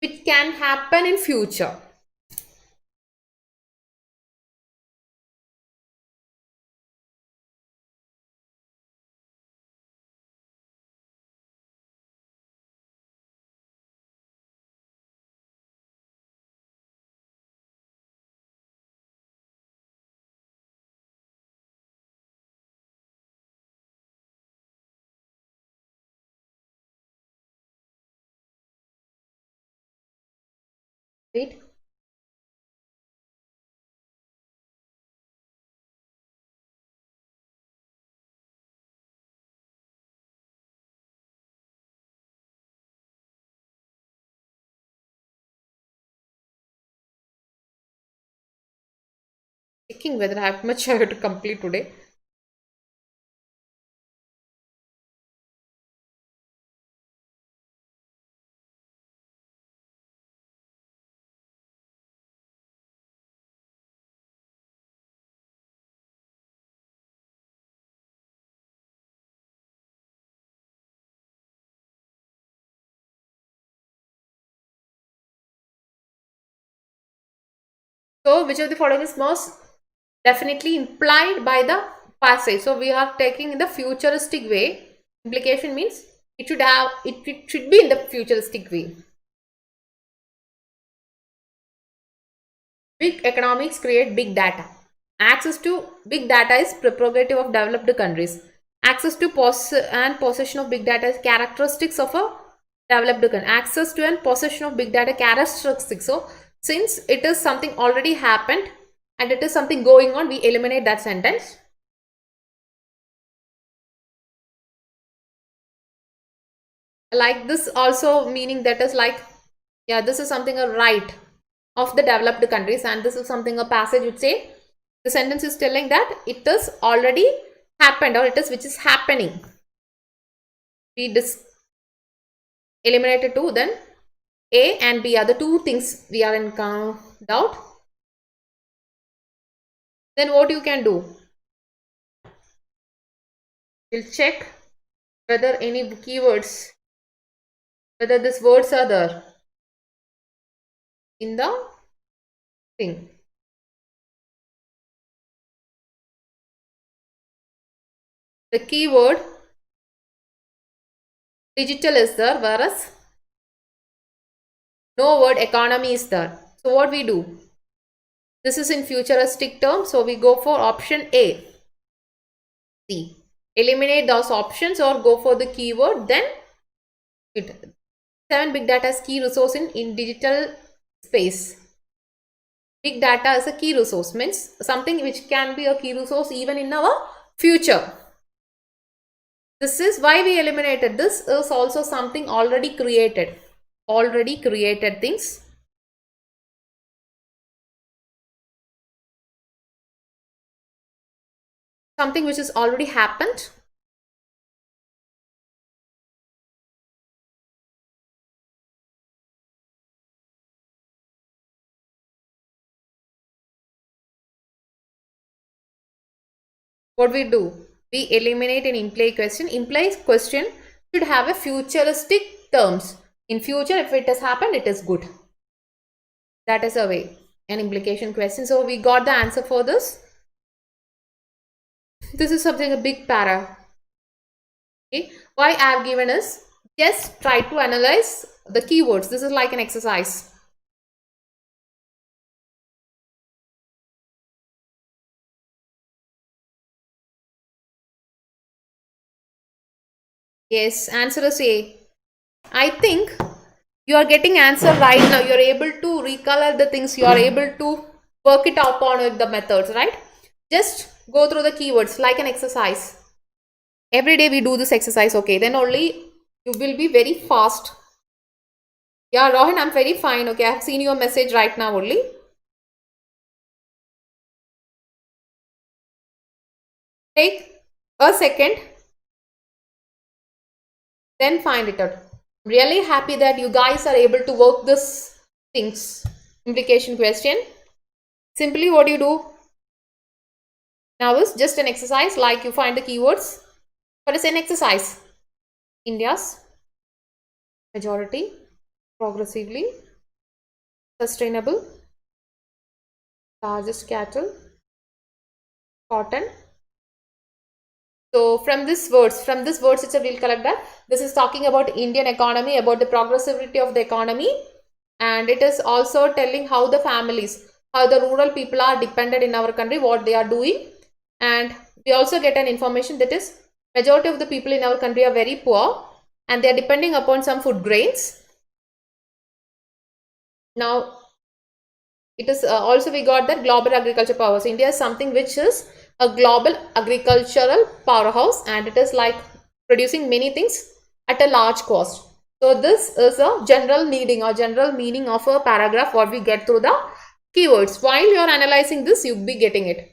which can happen in future. Right? Checking whether I have much I have to complete today. So, which of the following is most definitely implied by the passage? So, we are taking in the futuristic way. Implication means it should be in the futuristic way. Big economics create big data. Access to big data is prerogative of developed countries. Access to and possession of big data is characteristics of a developed country. Access to and possession of big data characteristics. So, since it is something already happened and it is something going on, we eliminate that sentence. Like this also meaning that is like, yeah, this is something a right of the developed countries, and this is something a passage would say. The sentence is telling that it is already happened, or it is which is happening. We eliminated two, then A and B are the two things we are in doubt. Then what you can do? You'll check whether any keywords, whether these words are there in the thing. The keyword digital is there, whereas no word economy is there. So what we do? This is in futuristic terms, so we go for option A. C. Eliminate those options or go for the keyword, then it 7 big data is key resource in digital space. Big data is a key resource, means something which can be a key resource even in our future. This is why we eliminated. This is also something already created things. Something which has already happened. What we do? We eliminate an imply question. Implies question should have a futuristic terms. In future, if it has happened, it is good. That is a way. An implication question. So we got the answer for this. This is something a big para. Okay. Why I have given is just try to analyze the keywords. This is like an exercise. Yes, answer is A. I think you are getting answer right now. You are able to recolor the things. You are able to work it upon with the methods, right? Just go through the keywords like an exercise. Every day we do this exercise, okay? Then only you will be very fast. Yeah, Rohan, I'm very fine. Okay, I have seen your message right now only. Take a second. Then find it out. I'm really happy that you guys are able to work this things. Implication question. Simply what you do now is just an exercise, like you find the keywords. What is an exercise? India's majority progressively sustainable, largest cattle, cotton. So from this words itself we'll collect that this is talking about Indian economy, about the progressivity of the economy, and it is also telling how the families, how the rural people are dependent in our country, what they are doing. And we also get an information that is majority of the people in our country are very poor and they are depending upon some food grains. Now it is also we got that global agriculture powerhouse. India is something which is a global agricultural powerhouse, and it is like producing many things at a large cost. So this is a general needing or general meaning of a paragraph what we get through the keywords. While you are analyzing this, you'll be getting it.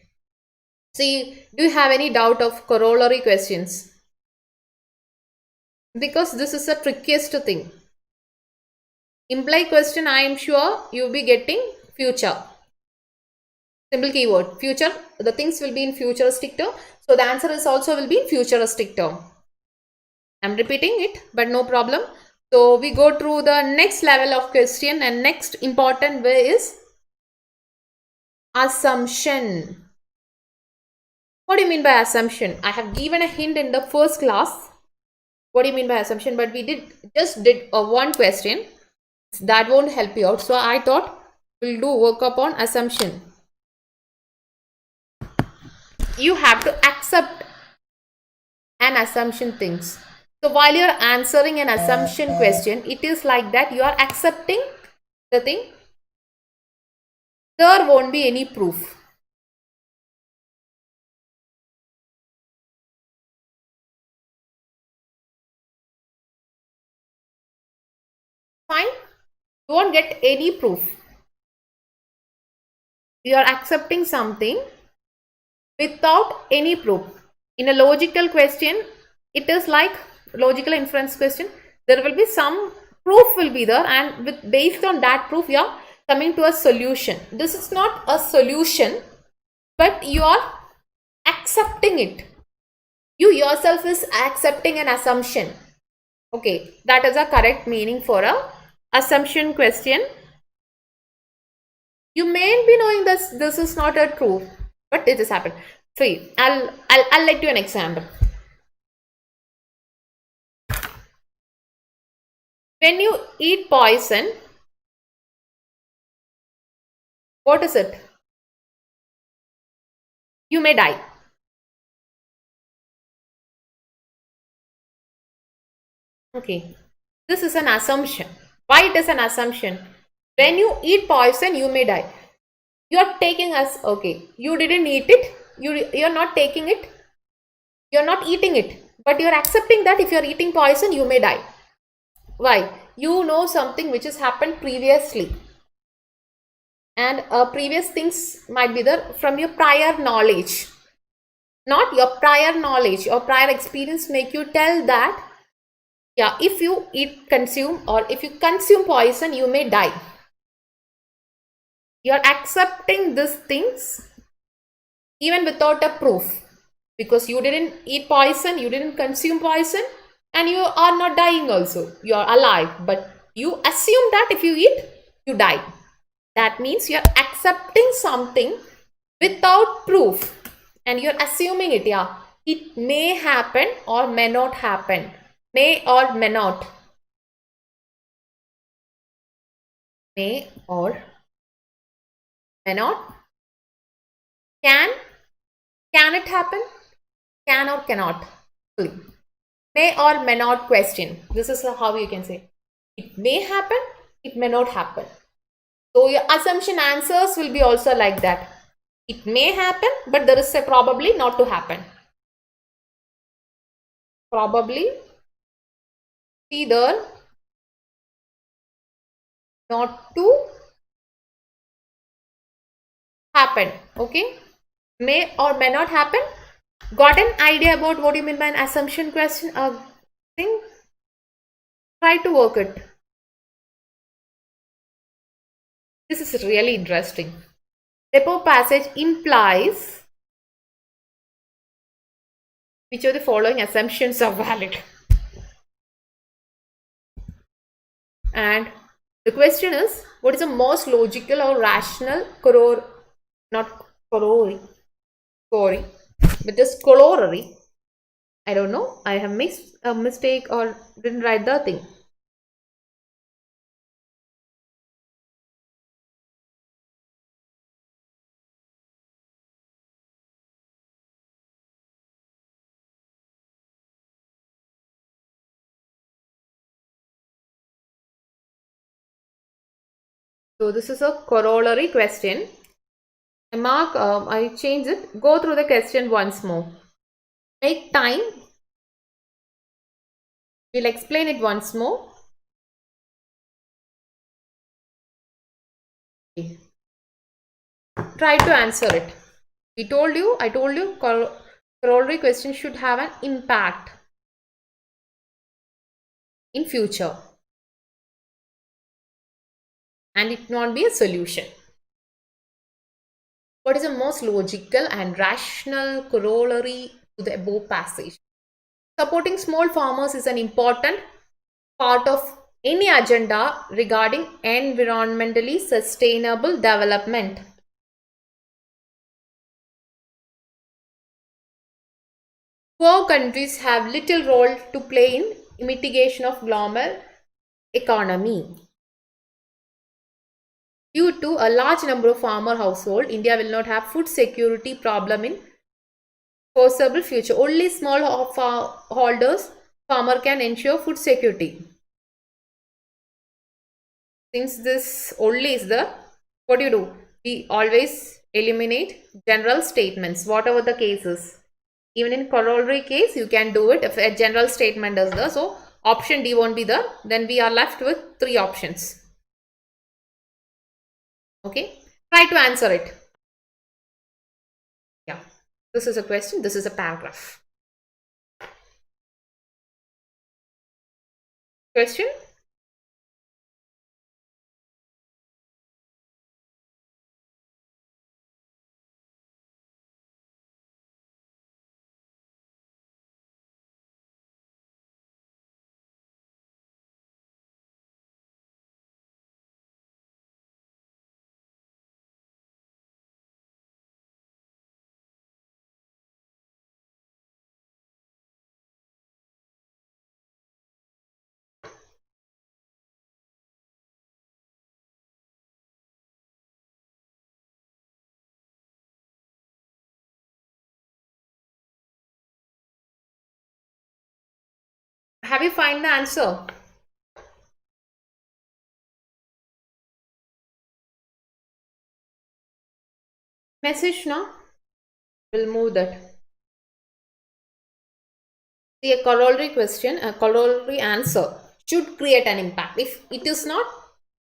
See, do you have any doubt of corollary questions? Because this is the trickiest thing. Imply question, I am sure you'll be getting future. Simple keyword, future, the things will be in futuristic term. So the answer is also will be in futuristic term. I'm repeating it, but no problem. So we go through the next level of question, and next important way is assumption. What do you mean by assumption? I have given a hint in the first class. What do you mean by assumption? But we just did one question. That won't help you out. So I thought we'll do work upon assumption. You have to accept an assumption things. So while you're answering an assumption question, it is like that you are accepting the thing. There won't be any proof. Fine. You won't get any proof. You are accepting something without any proof. In a logical question, it is like logical inference question. There will be some proof will be there, and based on that proof, you are coming to a solution. This is not a solution, but you are accepting it. You yourself is accepting an assumption. Okay, that is a correct meaning for a assumption question. You may be knowing this is not a true, but it has happened. See, I'll let you an example. When you eat poison, what is it? You may die. Okay, this is an assumption. Why it is an assumption? When you eat poison, you may die. You are taking as okay. You didn't eat it. You're not taking it. You're not eating it. But you're accepting that if you're eating poison, you may die. Why? You know something which has happened previously. And previous things might be there from your prior knowledge. Not your prior knowledge or prior experience make you tell that, yeah, if you consume or if you consume poison, you may die. You're accepting these things even without a proof, because you didn't eat poison, you didn't consume poison, and you are not dying also. You are alive, but you assume that if you eat, you die. That means you're accepting something without proof and you're assuming it. Yeah, it may happen or may not happen. May or may not. May or may not. Can it happen? Can or cannot. May or may not question. This is how you can say. It may happen, it may not happen. So your assumption answers will be also like that. It may happen, but there is a probably not to happen. Probably either not to happen. Okay. May or may not happen. Got an idea about what you mean by an assumption question? Thing? Try to work it. This is really interesting. Depot passage implies which of the following assumptions are valid. And The question is, what is the most logical or rational not corollary, but just corollary. I don't know. I have missed a mistake or didn't write the thing. So this is a corollary question. I change it. Go through the question once more. Make time. We'll explain it once more. Try to answer it. I told you, corollary question should have an impact in future. And it not be a solution. What is the most logical and rational corollary to the above passage? Supporting small farmers is an important part of any agenda regarding environmentally sustainable development. Poor countries have little role to play in mitigation of global economy. Due to a large number of farmer households, India will not have food security problem in foreseeable future. Only small holders farmer can ensure food security. Since this only is the, what do? We always eliminate general statements, whatever the case is. Even in corollary case, you can do it if a general statement is there. So option D won't be there. Then we are left with 3 options. Okay, try to answer it. Yeah, this is a question, this is a paragraph. Question? Have you find the answer? Message now? We'll move that. See, a corollary question, a corollary answer should create an impact. If it is not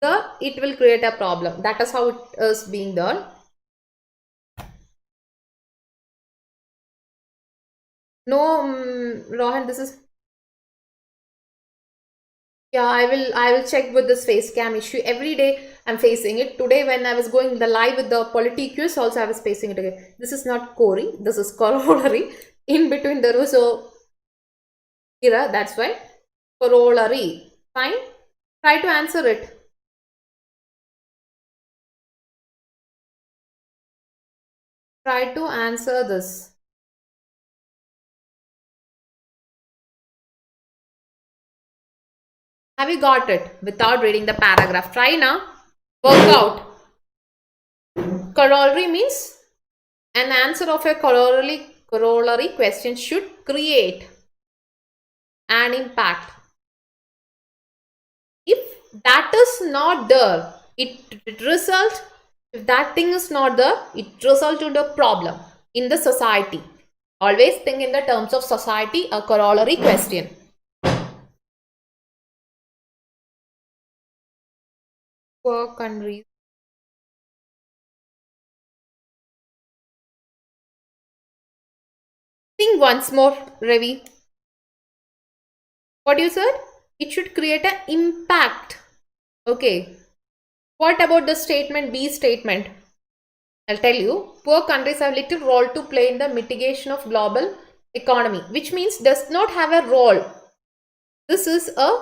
there, it will create a problem. That is how it is being done. No, Rohan, this is, yeah, I will check with this face cam issue. Every day I'm facing it. Today when I was going the live with the politicus also I was facing it again. This is not Corey, this is corollary. In between there was a error, that's why. Corollary. Fine. Try to answer it. Try to answer this. Have you got it without reading the paragraph? Try now. Work out. Corollary means an answer of a corollary question should create an impact. If that is not there, it results, if that thing is not there, it results in a problem in the society. Always think in the terms of society, a corollary question. Poor countries. Think once more, Ravi. What you said? It should create an impact. Okay. What about the statement, B statement? I'll tell you. Poor countries have little role to play in the mitigation of global economy, which means does not have a role. This is a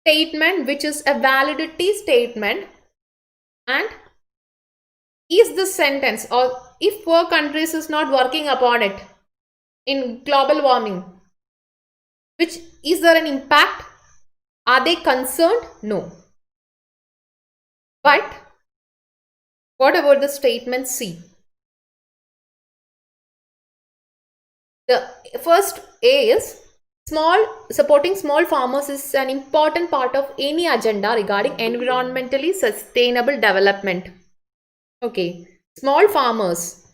statement which is a validity statement, and is this sentence, or if poor countries is not working upon it in global warming, which is there an impact? Are they concerned? No. But what about the statement C? The first A is supporting small farmers is an important part of any agenda regarding environmentally sustainable development. Okay, small farmers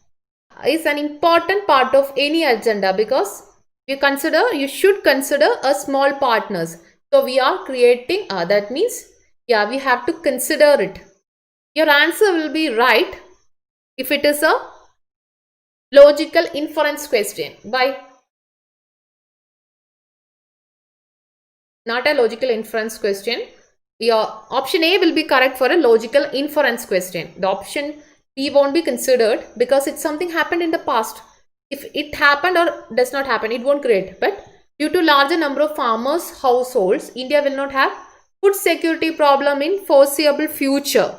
is an important part of any agenda because you should consider a small partners. So we are creating, that means, yeah, we have to consider it. Your answer will be right if it is a logical inference question. Why? Not a logical inference question. Your option A will be correct for a logical inference question. The option B won't be considered because it's something happened in the past. If it happened or does not happen, it won't create. But due to larger number of farmers' households, India will not have food security problem in foreseeable future.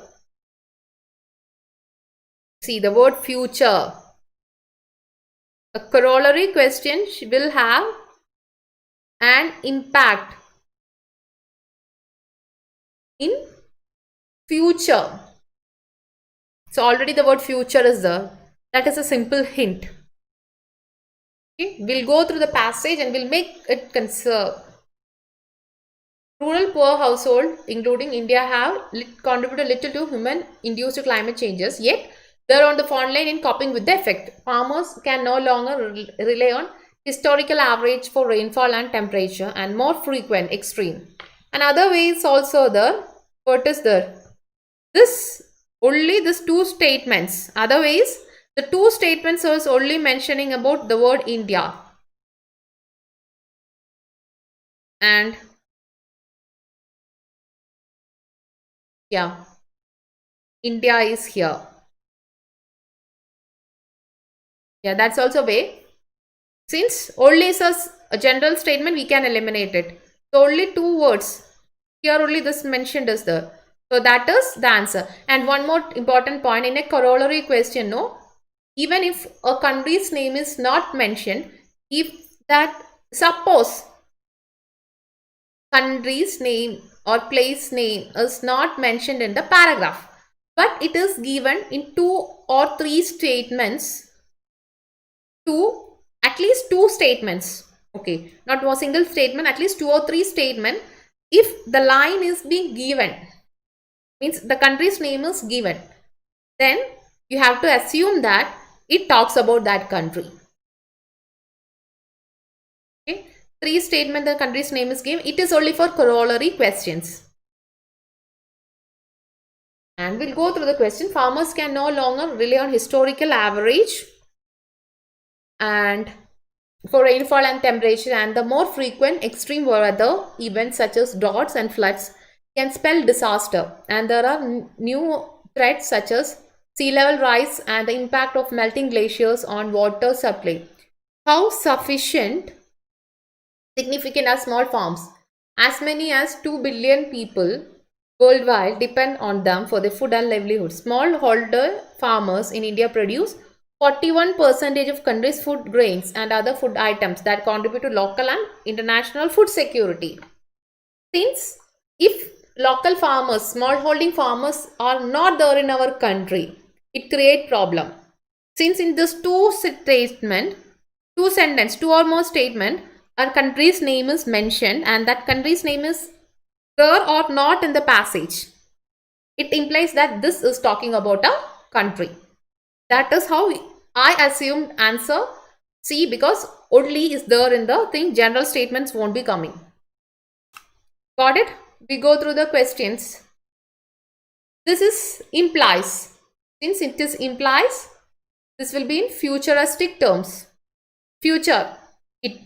See the word future. A corollary question will have an impact in future. So already the word future is there. That is a simple hint. Okay, we'll go through the passage and we'll make it conserve. Rural poor household, including India, have contributed little to human-induced climate changes, yet they're on the front line in coping with the effect. Farmers can no longer rely on historical average for rainfall and temperature and more frequent extreme. Another way is also there. What is there? Only these two statements. Otherwise, the two statements was only mentioning about the word India. And yeah, India is here. Yeah, that's also a way. Since only is a general statement, we can eliminate it. So only two words. Here only this mentioned is there. So that is the answer. And one more important point in a corollary question, no? Even if a country's name is not mentioned, if that, suppose country's name or place name is not mentioned in the paragraph, but it is given in 2 or 3 statements, at least 2 statements. Okay, not one single statement, at least 2 or 3 statements. If the line is being given, means the country's name is given, then you have to assume that it talks about that country. Okay, 3 statement the country's name is given. It is only for corollary questions. And we'll go through the question. Farmers can no longer rely on historical average and for rainfall and temperature, and the more frequent extreme weather events such as droughts and floods can spell disaster. And there are new threats such as sea level rise and the impact of melting glaciers on water supply. How significant are small farms? As many as 2 billion people worldwide depend on them for their food and livelihood. Smallholder farmers in India produce 41% of country's food grains and other food items that contribute to local and international food security. Since if local farmers, smallholding farmers are not there in our country, it creates problem. Since in this two or more statement, our country's name is mentioned and that country's name is there or not in the passage, it implies that this is talking about a country. That is how I assumed answer C, because only is there in the thing. General statements won't be coming. Got it? We go through the questions. This is implies. Since it is implies, this will be in futuristic terms. Future, it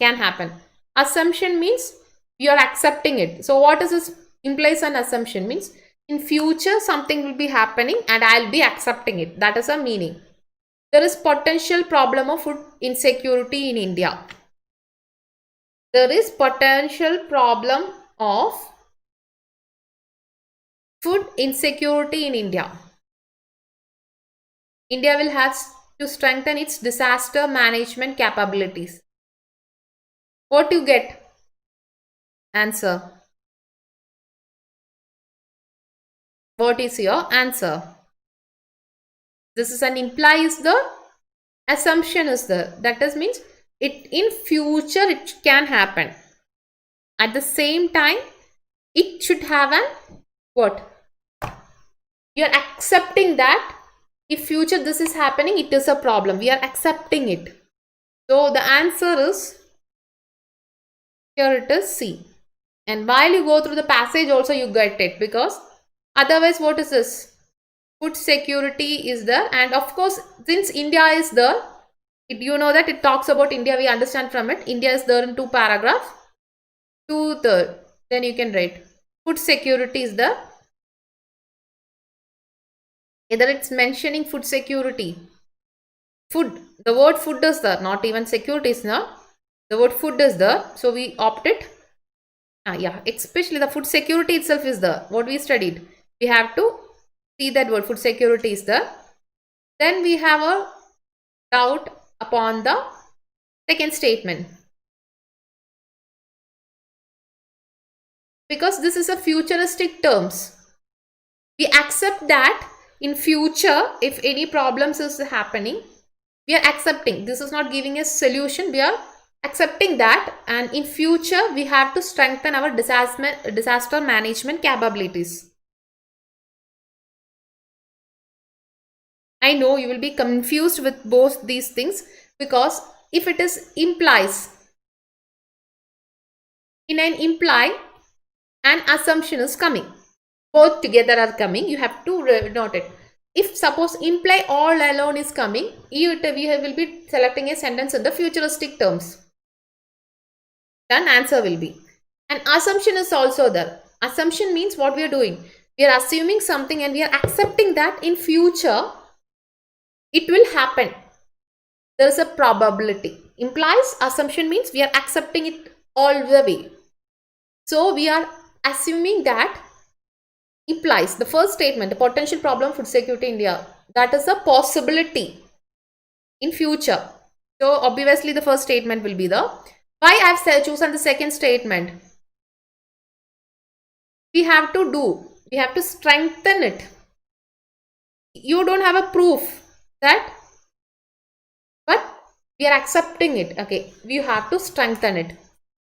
can happen. Assumption means you are accepting it. So what is this? Implies an assumption means in future something will be happening and I'll be accepting it. That is a meaning. There is potential problem of food insecurity in India. There is potential problem of food insecurity in India. India will have to strengthen its disaster management capabilities. What you get? Answer. What is your answer? This is an implies the assumption is there. That is means it in future it can happen. At the same time, it should have an what? You are accepting that if future this is happening, it is a problem. We are accepting it. So the answer is here it is C. And while you go through the passage also you get it, because otherwise what is this? Food security is there, and of course since India is there, you know that it talks about India, we understand from it. India is there in 2 paragraphs. 2/3. Then you can write food security is there. Either it's mentioning food security. Food. The word food is there. Not even security is there. The word food is there. So we opt it. Yeah. Especially the food security itself is there. What we studied. We have to see that word food security is there. Then we have a doubt upon the second statement. Because this is a futuristic terms. We accept that in future, if any problems is happening, we are accepting. This is not giving a solution. We are accepting that, and in future, we have to strengthen our disaster management capabilities. I know you will be confused with both these things, because if it is implies, in an imply, an assumption is coming. Both together are coming. You have to note it. If suppose imply all alone is coming, we will be selecting a sentence in the futuristic terms. Then answer will be. An assumption is also there. Assumption means what we are doing. We are assuming something and we are accepting that in future it will happen. There is a probability. Implies assumption means we are accepting it all the way. So we are assuming that implies the first statement, the potential problem food security in India, that is a possibility in future. So obviously the first statement will be the. Why I have chosen the second statement? We have to strengthen it. You don't have a proof that, but we are accepting it. Okay, we have to strengthen it.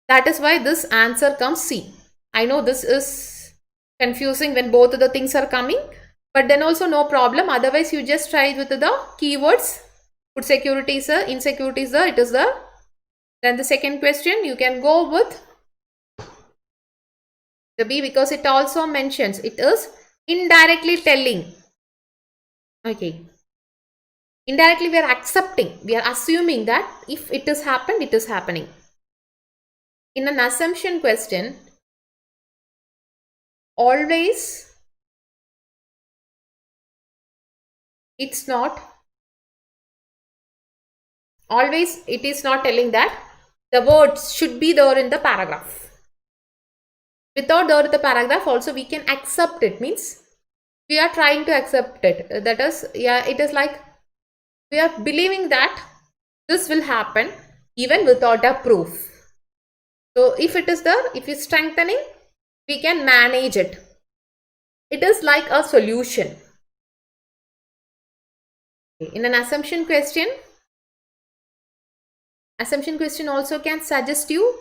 That is why this answer comes C. I know this is confusing when both of the things are coming, but then also no problem. Otherwise, you just try with the keywords. Food security is there, insecurity is there, it is there. Then the second question, you can go with the B, because it also mentions it is indirectly telling. Okay. Indirectly, we are accepting, we are assuming that if it is happened, it is happening. In an assumption question, always it's not, always it is not telling that the words should be there in the paragraph. Without there in the paragraph also we can accept it, means we are trying to accept it. That is, yeah, it is like we are believing that this will happen even without a proof. So if it is there, if it's strengthening, we can manage it. It is like a solution. In an assumption question also can suggest you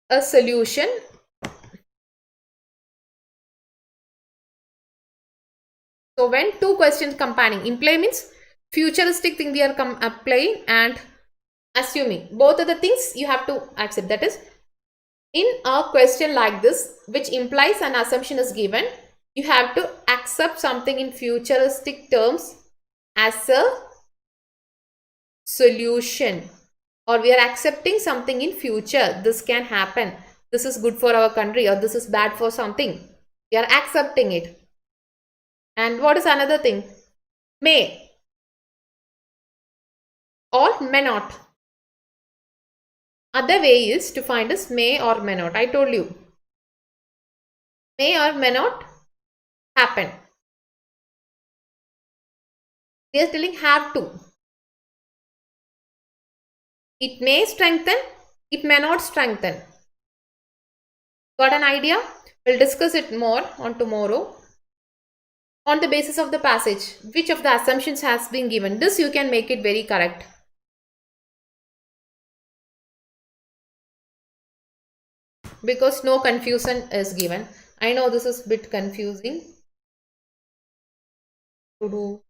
a solution. So when two questions combining, imply means futuristic thing we are applying and assuming. Both of the things you have to accept. That is, in a question like this, which implies an assumption is given, you have to accept something in futuristic terms as a solution, or we are accepting something in future. This can happen. This is good for our country, or this is bad for something. We are accepting it. And what is another thing? May or may not. Other way is to find is may or may not. I told you. may or may not happen. They are telling have to. It may strengthen, it may not strengthen. Got an idea? We'll discuss it more on tomorrow. On the basis of the passage, which of the assumptions has been given? This you can make it very correct. Because no confusion is given. I know this is a bit confusing to do.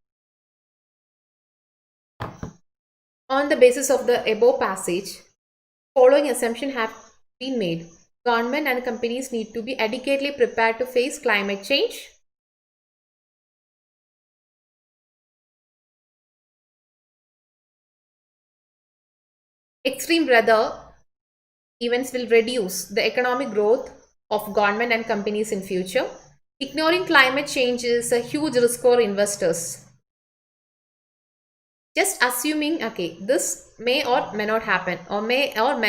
On the basis of the above passage, following assumptions have been made. Government and companies need to be adequately prepared to face climate change. Extreme weather events will reduce the economic growth of government and companies in future. Ignoring climate change is a huge risk for investors. Just assuming, okay, this may or may not happen, or may or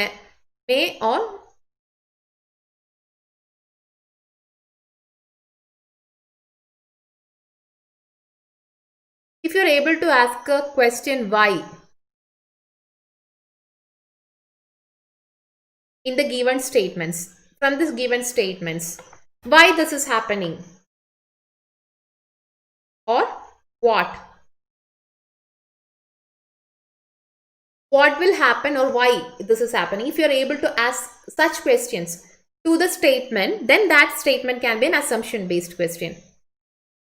if you're able to ask a question why in the given statements, from this given statements, why this is happening or what will happen or why this is happening. If you are able to ask such questions to the statement, then that statement can be an assumption based question.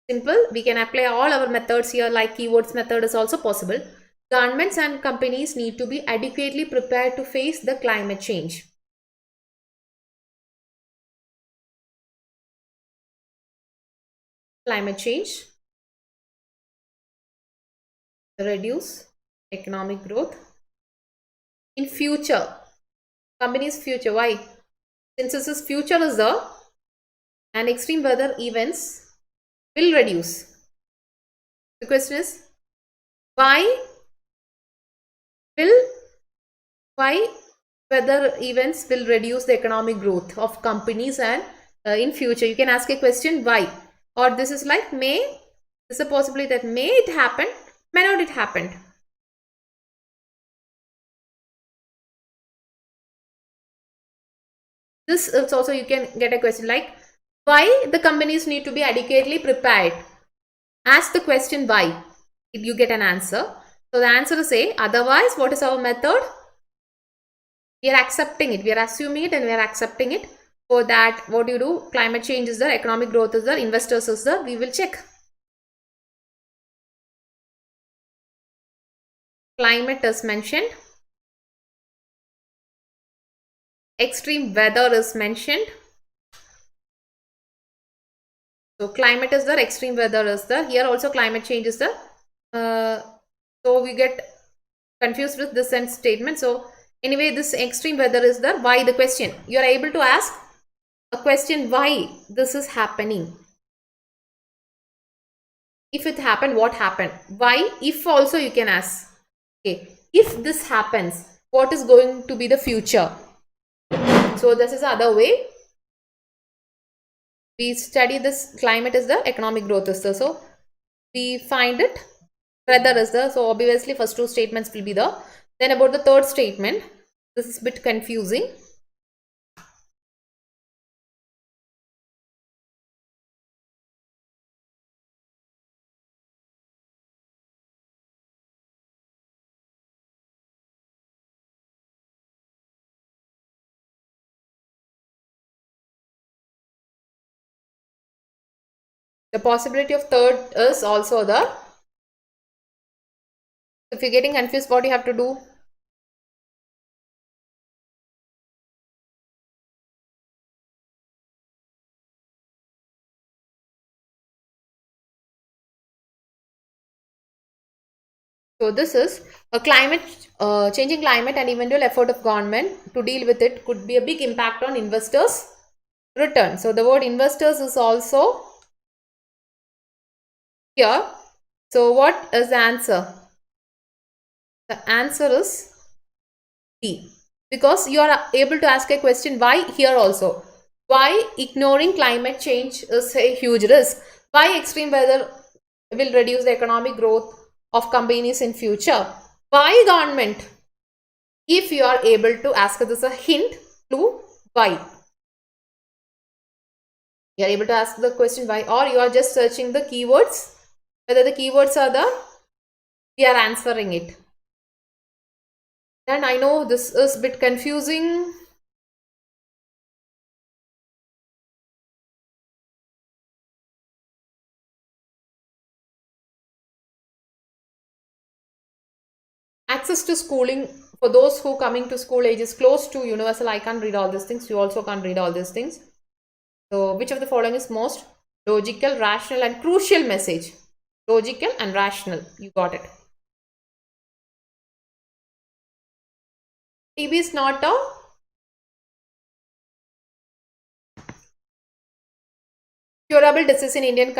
Simple. We can apply all our methods here, like keywords method is also possible. Governments and companies need to be adequately prepared to face the climate change. Climate change, reduce economic growth in future. Companies future, why? Since this is future is there, and extreme weather events will reduce. The question is, why weather events will reduce the economic growth of companies and in future? You can ask a question why, or this is like may. This is a possibility that may it happen, may not it happened. This is also, you can get a question like why the companies need to be adequately prepared. Ask the question why, you get an answer. So the answer is A. Otherwise, what is our method? We are accepting it, we are assuming it, and we are accepting it. For that, what do you do? Climate change is there, economic growth is there, investors is there, we will check. Climate is mentioned, extreme weather is mentioned. So climate is there, extreme weather is there. Here also climate change is there. So we get confused with this sentence statement. So anyway, this extreme weather is there. Why the question? You are able to ask a question why this is happening. If it happened, what happened? Why? If also you can ask. Okay, if this happens, what is going to be the future? So this is the other way. We study this. Climate is the economic growth is there. So we find it. Weather is there. So obviously first two statements will be there. Then about the third statement, this is a bit confusing. The possibility of third is also there. If you're getting confused, what you have to do? So this is a changing climate and eventual effort of government to deal with it could be a big impact on investors' return. So the word investors is also here. So what is the answer? The answer is D. Because you are able to ask a question why here also. Why ignoring climate change is a huge risk? Why extreme weather will reduce the economic growth of companies in future? Why government? If you are able to ask this a hint to why. You are able to ask the question why, or you are just searching the keywords. Whether the keywords are there, we are answering it. And I know this is a bit confusing. Access to schooling for those who coming to school age is close to universal. I can't read all these things. You also can't read all these things. So which of the following is most logical, rational and crucial message? Logical and rational. You got it. TB is not a curable disease in Indian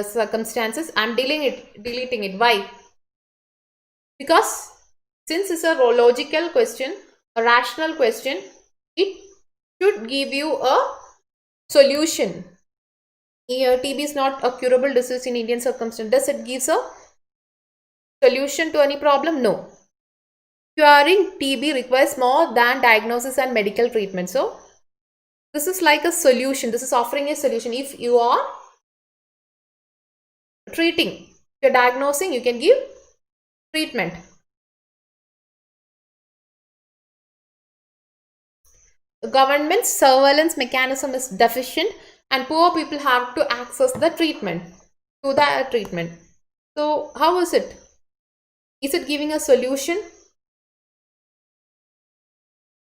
circumstances. I'm deleting it. Why? Because since it's a logical question, a rational question, it should give you a solution. Here, TB is not a curable disease in Indian circumstances. Does it give a solution to any problem? No. Curing TB requires more than diagnosis and medical treatment. So, this is like a solution. This is offering a solution. If you are treating, if you're diagnosing, you can give treatment. The government's surveillance mechanism is deficient and poor people have to access the treatment, So, how is it? Is it giving a solution?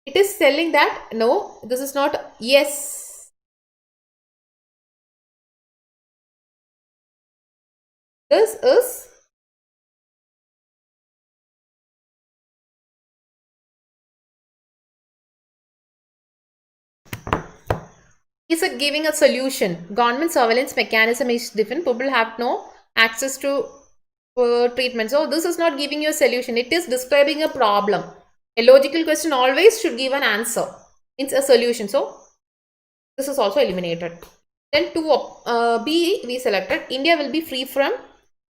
It is telling that no, this is not. Yes, this is it giving a solution. Government surveillance mechanism is different. People have no access to treatment. So this is not giving you a solution. It is describing a problem. A logical question always should give an answer. It's a solution. So this is also eliminated. Then 2B we selected. India will be free from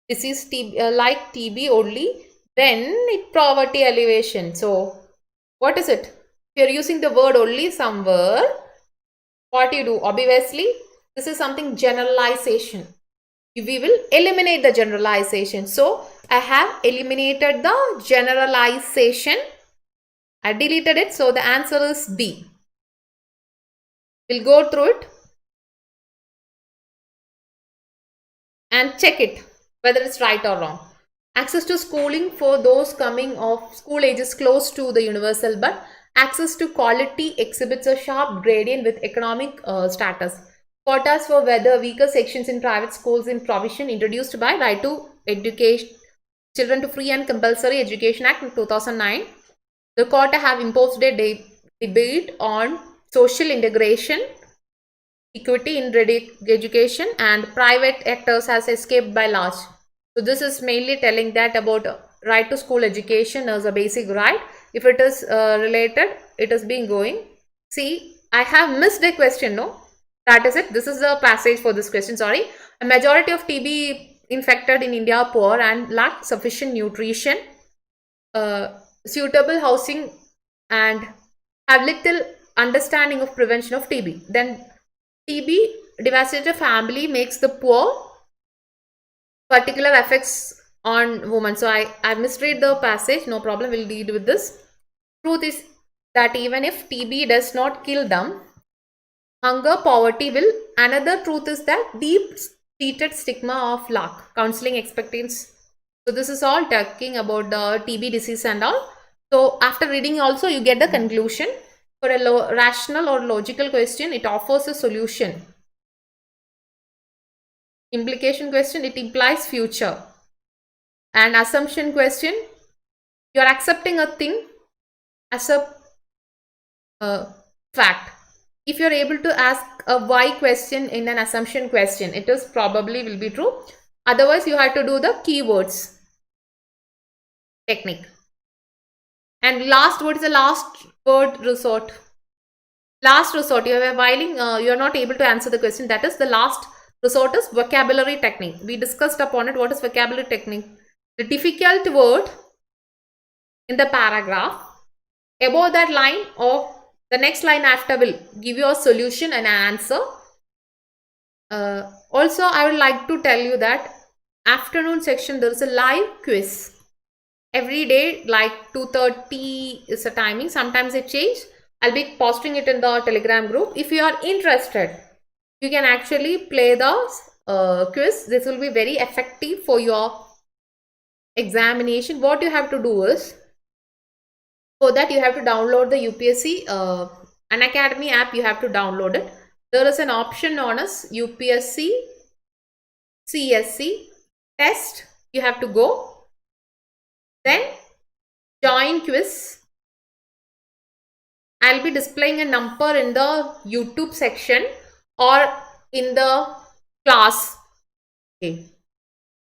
disease like TB only when it poverty elevation. So what is it? If you're using the word only somewhere, what you do? Obviously, this is something generalization. We will eliminate the generalization. So I have eliminated the generalization. I deleted it. So the answer is B. We'll go through it and check it whether it's right or wrong. Access to schooling for those coming of school ages close to the universal, but access to quality exhibits a sharp gradient with economic status. Quotas for whether weaker sections in private schools in provision introduced by Right to Education, Children to Free and Compulsory Education Act in 2009. The quota have imposed a debate on social integration, equity in education, and private actors has escaped by large. So this is mainly telling that about right to school education as a basic right. If it is related, it is being going. See, I have missed a question, no? That is it. This is the passage for this question, sorry. A majority of TB infected in India are poor and lack sufficient nutrition, suitable housing, and have little understanding of prevention of TB. Then TB devastated family makes the poor, particular effects on women. So I misread the passage. No problem. We'll deal with this. Truth is that even if TB does not kill them, hunger, poverty will. Another truth is that deep-seated stigma of lack, counseling expectations. So this is all talking about the TB disease and all. So after reading also you get the conclusion. For a rational or logical question, it offers a solution. Implication question, it implies future. And assumption question, you are accepting a thing as a fact. If you are able to ask a why question in an assumption question, it is probably will be true. Otherwise, you have to do the keywords technique. And last, what is the last word resort? Last resort, you are whiling, you are not able to answer the question. That is the last resort is vocabulary technique. We discussed upon it. What is vocabulary technique? The difficult word in the paragraph above that line or the next line after will give you a solution and an answer. Also, I would like to tell you that afternoon section there is a live quiz every day, like 2:30 is the timing. Sometimes it changes. I'll be posting it in the Telegram group. If you are interested, you can actually play the quiz. This will be very effective for your examination. What you have to do is, for that you have to download the UPSC Unacademy app. You have to download it. There is an option known as UPSC CSE test. You have to go. Then join quiz. I'll be displaying a number in the YouTube section or in the class. Okay.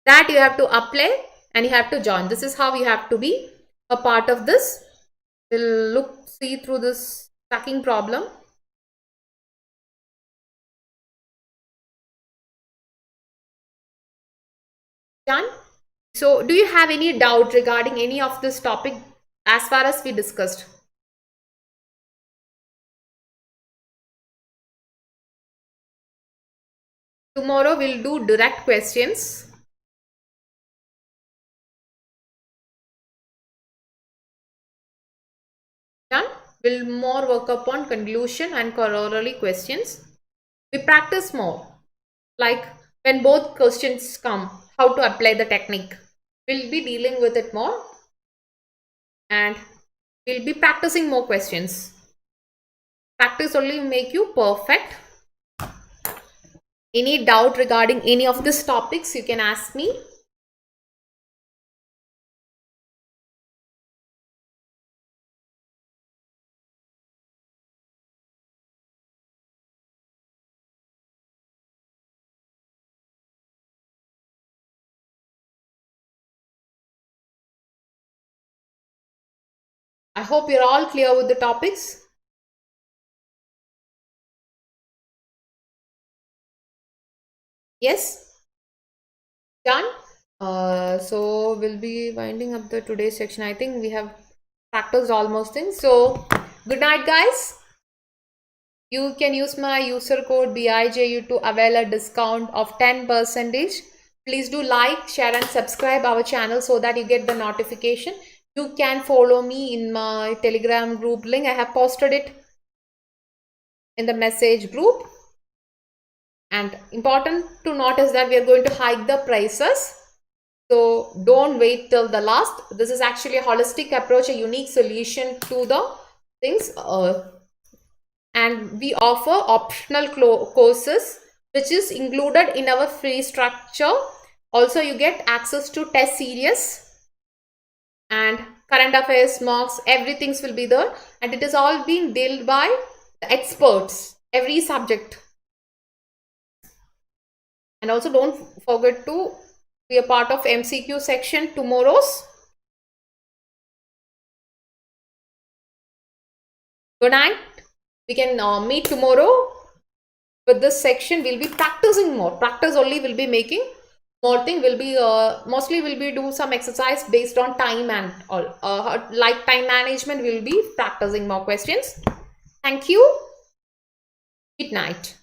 That you have to apply and you have to join. This is how you have to be a part of this. We'll see through this tracking problem. Done. So, do you have any doubt regarding any of this topic as far as we discussed? Tomorrow we'll do direct questions. Done. We'll more work upon conclusion and corollary questions. We practice more. Like when both questions come, how to apply the technique. We'll be dealing with it more. And we'll be practicing more questions. Practice only make you perfect. Any doubt regarding any of these topics, you can ask me. I hope you're all clear with the topics. Yes? Done? So we'll be winding up the today's section. I think we have practiced almost things. So good night, guys. You can use my user code BIJU to avail a discount of 10%. Please do like, share and subscribe our channel so that you get the notification. You can follow me in my Telegram group link. I have posted it in the message group. And important to notice that we are going to hike the prices. So don't wait till the last. This is actually a holistic approach, a unique solution to the things. And we offer optional courses which is included in our free structure. Also, you get access to test series and current affairs, mocks, everything will be there. And it is all being dealt by the experts, every subject. And also don't forget to be a part of MCQ section tomorrow's. Good night. We can meet tomorrow with this section. We'll be practicing more. Practice only will be making more thing. Will be mostly will be do some exercise based on time and all. Like time management, we'll be practicing more questions. Thank you. Good night.